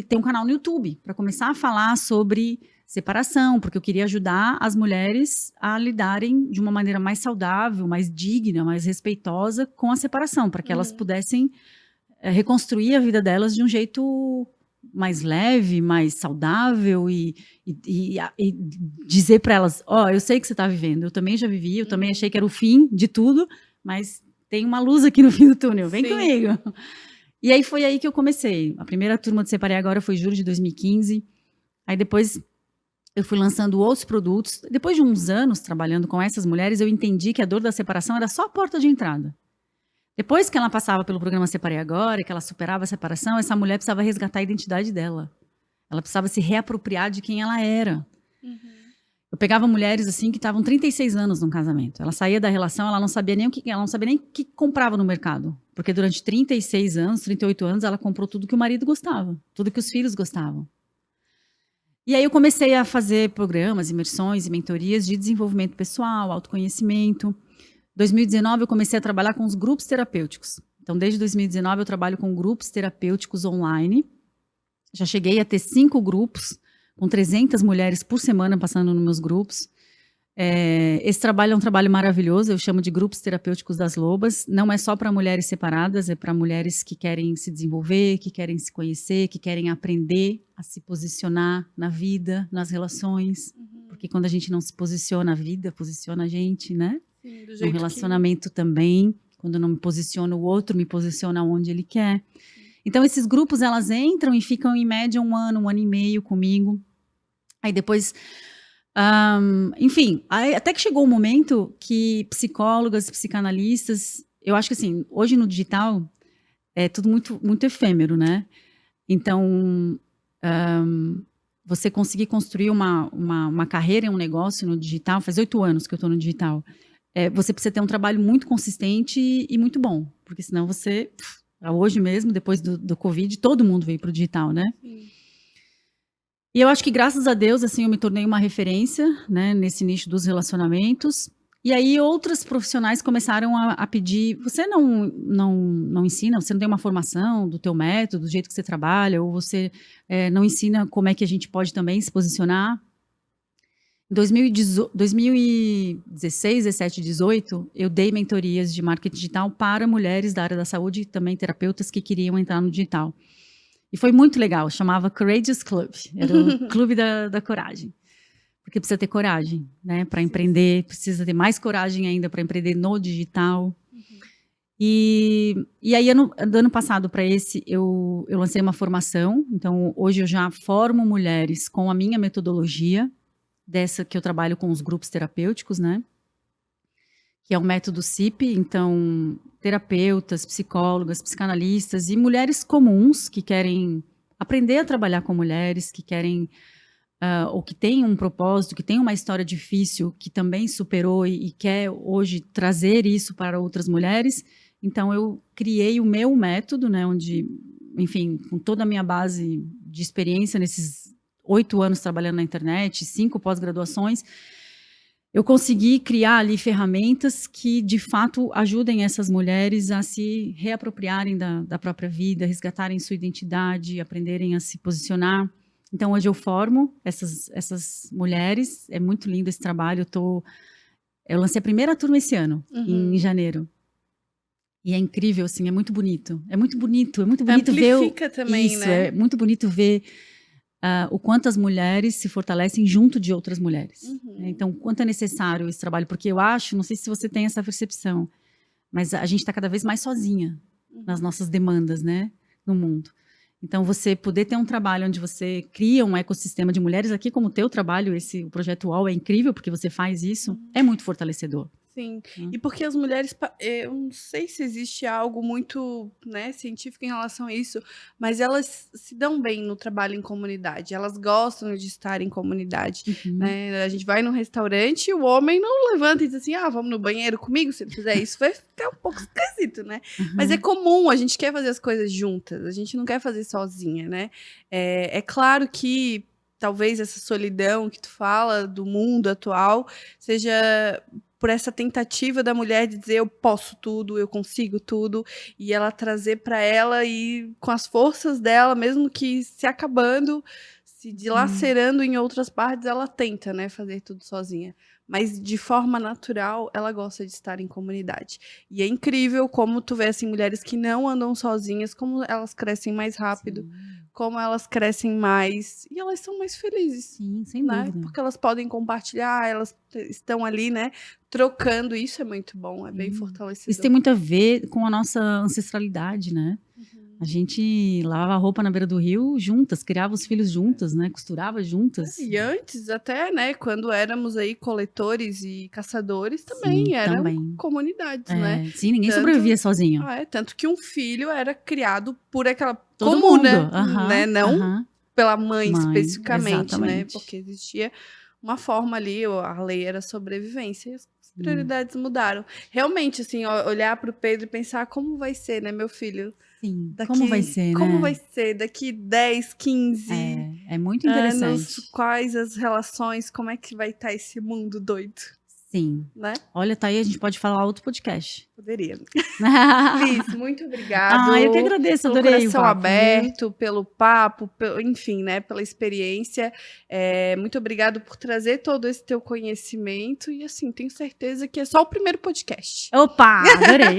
ter um canal no YouTube para começar a falar sobre separação, porque eu queria ajudar as mulheres a lidarem de uma maneira mais saudável, mais digna, mais respeitosa com a separação, para que elas pudessem reconstruir a vida delas de um jeito mais leve, mais saudável e dizer para elas, eu sei que você está vivendo, eu também já vivi, eu também achei que era o fim de tudo, mas tem uma luz aqui no fim do túnel, vem comigo. E aí foi aí que eu comecei. A primeira turma de Separei Agora foi julho de 2015. Aí depois eu fui lançando outros produtos. Depois de uns anos trabalhando com essas mulheres, eu entendi que a dor da separação era só a porta de entrada. Depois que ela passava pelo programa Separei Agora, que ela superava a separação, essa mulher precisava resgatar a identidade dela. Ela precisava se reapropriar de quem ela era. Eu pegava mulheres assim que estavam 36 anos num casamento. Ela saía da relação, ela não sabia nem o que comprava no mercado. Porque durante 36 anos, 38 anos, ela comprou tudo que o marido gostava, tudo que os filhos gostavam. E aí eu comecei a fazer programas, imersões e mentorias de desenvolvimento pessoal, autoconhecimento. Em 2019 eu comecei a trabalhar com os grupos terapêuticos. Então desde 2019 eu trabalho com grupos terapêuticos online. Já cheguei a ter 5 grupos, com 300 mulheres por semana passando nos meus grupos. Esse trabalho é um trabalho maravilhoso, eu chamo de grupos terapêuticos das lobas. Não é só para mulheres separadas, é para mulheres que querem se desenvolver, que querem se conhecer, que querem aprender a se posicionar na vida, nas relações. Porque quando a gente não se posiciona, a vida posiciona a gente, né? Sim, do No jeito relacionamento também. Quando eu não me posiciono, o outro me posiciona onde ele quer. Então, esses grupos, elas entram e ficam em média 1 ano, 1 ano e meio comigo. Aí depois, enfim, até que chegou o momento que psicólogas, psicanalistas, eu acho que assim, hoje no digital é tudo muito, muito efêmero, né? Então, você conseguir construir uma carreira em um negócio no digital, faz 8 anos que eu estou no digital, você precisa ter um trabalho muito consistente e muito bom, porque senão você, hoje mesmo, depois do Covid, todo mundo veio para o digital, né? Sim. E eu acho que, graças a Deus, assim, eu me tornei uma referência, né, nesse nicho dos relacionamentos. E aí outros profissionais começaram a pedir, você não ensina, você não tem uma formação do teu método, do jeito que você trabalha, ou você não ensina como é que a gente pode também se posicionar. Em 2016, 17, 18, eu dei mentorias de marketing digital para mulheres da área da saúde e também terapeutas que queriam entrar no digital. E foi muito legal, chamava Courageous Club, era o clube da coragem. Porque precisa ter coragem, né, para empreender, precisa ter mais coragem ainda para empreender no digital. E aí, do ano passado para esse, eu lancei uma formação. Então, hoje eu já formo mulheres com a minha metodologia, dessa que eu trabalho com os grupos terapêuticos, né? Que é o método CIP. Então, terapeutas, psicólogas, psicanalistas e mulheres comuns que querem aprender a trabalhar com mulheres, que querem... ou que tem um propósito, que tem uma história difícil, que também superou e quer hoje trazer isso para outras mulheres. Então, eu criei o meu método, né, onde, enfim, com toda a minha base de experiência nesses 8 anos trabalhando na internet, 5 pós-graduações, eu consegui criar ali ferramentas que, de fato, ajudem essas mulheres a se reapropriarem da própria vida, resgatarem sua identidade, aprenderem a se posicionar. Então, hoje eu formo essas mulheres, é muito lindo esse trabalho, eu lancei a primeira turma esse ano, em janeiro. E é incrível, assim, é muito bonito. É muito bonito ver... Amplifica também, isso, né? é muito bonito ver o quanto as mulheres se fortalecem junto de outras mulheres. Então, quanto é necessário esse trabalho, porque eu acho, não sei se você tem essa percepção, mas a gente está cada vez mais sozinha nas nossas demandas, né, no mundo. Então, você poder ter um trabalho onde você cria um ecossistema de mulheres, aqui como o teu trabalho, o Projeto UOL é incrível, porque você faz isso, é muito fortalecedor. Sim, e porque as mulheres, eu não sei se existe algo muito, né, científico em relação a isso, mas elas se dão bem no trabalho em comunidade, elas gostam de estar em comunidade, né? A gente vai num restaurante e o homem não levanta e diz assim, vamos no banheiro comigo, se ele fizer isso, vai ficar um pouco esquisito, né? Mas é comum, a gente quer fazer as coisas juntas, a gente não quer fazer sozinha, né? É claro que talvez essa solidão que tu fala do mundo atual seja... por essa tentativa da mulher de dizer eu posso tudo, eu consigo tudo, e ela trazer para ela e com as forças dela, mesmo que se acabando, se dilacerando em outras partes, ela tenta, né, fazer tudo sozinha. Mas de forma natural, ela gosta de estar em comunidade. E é incrível como tu vê assim, mulheres que não andam sozinhas, como elas crescem mais rápido. Como elas crescem mais e elas são mais felizes. Sim, sem dúvida. Porque elas podem compartilhar, elas estão ali, né, trocando. Isso é muito bom, é bem fortalecedor. Isso tem muito a ver com a nossa ancestralidade, né? A gente lavava a roupa na beira do rio juntas, criava os filhos juntas, né? Costurava juntas. E antes até, né, quando éramos aí coletores e caçadores, também eram comunidades, né? Sim, ninguém sobrevivia sozinho. Tanto que um filho era criado por aquela todo comuna, mundo. né? Não pela mãe especificamente, exatamente. né? Porque existia uma forma ali, a lei era sobrevivência, e as prioridades mudaram. Realmente, assim, olhar para o Pedro e pensar como vai ser, né, meu filho? Sim, como vai ser, como né? vai ser daqui 10, 15 é muito interessante. anos, quais as relações, como é que vai estar esse mundo doido? Sim. Né? Olha, tá aí, a gente pode falar outro podcast. Poderia. Liz, muito obrigada. Eu que agradeço, adorei pelo coração o papo, aberto, pelo papo, enfim, né, pela experiência. Muito obrigado por trazer todo esse teu conhecimento e, assim, tenho certeza que é só o primeiro podcast. Opa, adorei.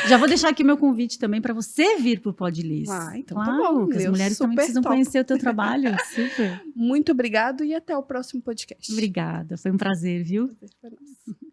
Já vou deixar aqui o meu convite também para você vir pro Pod Liz. Então claro, tá bom. Porque as mulheres também precisam conhecer o teu trabalho. Super. Muito obrigado e até o próximo podcast. Obrigada, foi um prazer, viu? Prazer foi nosso.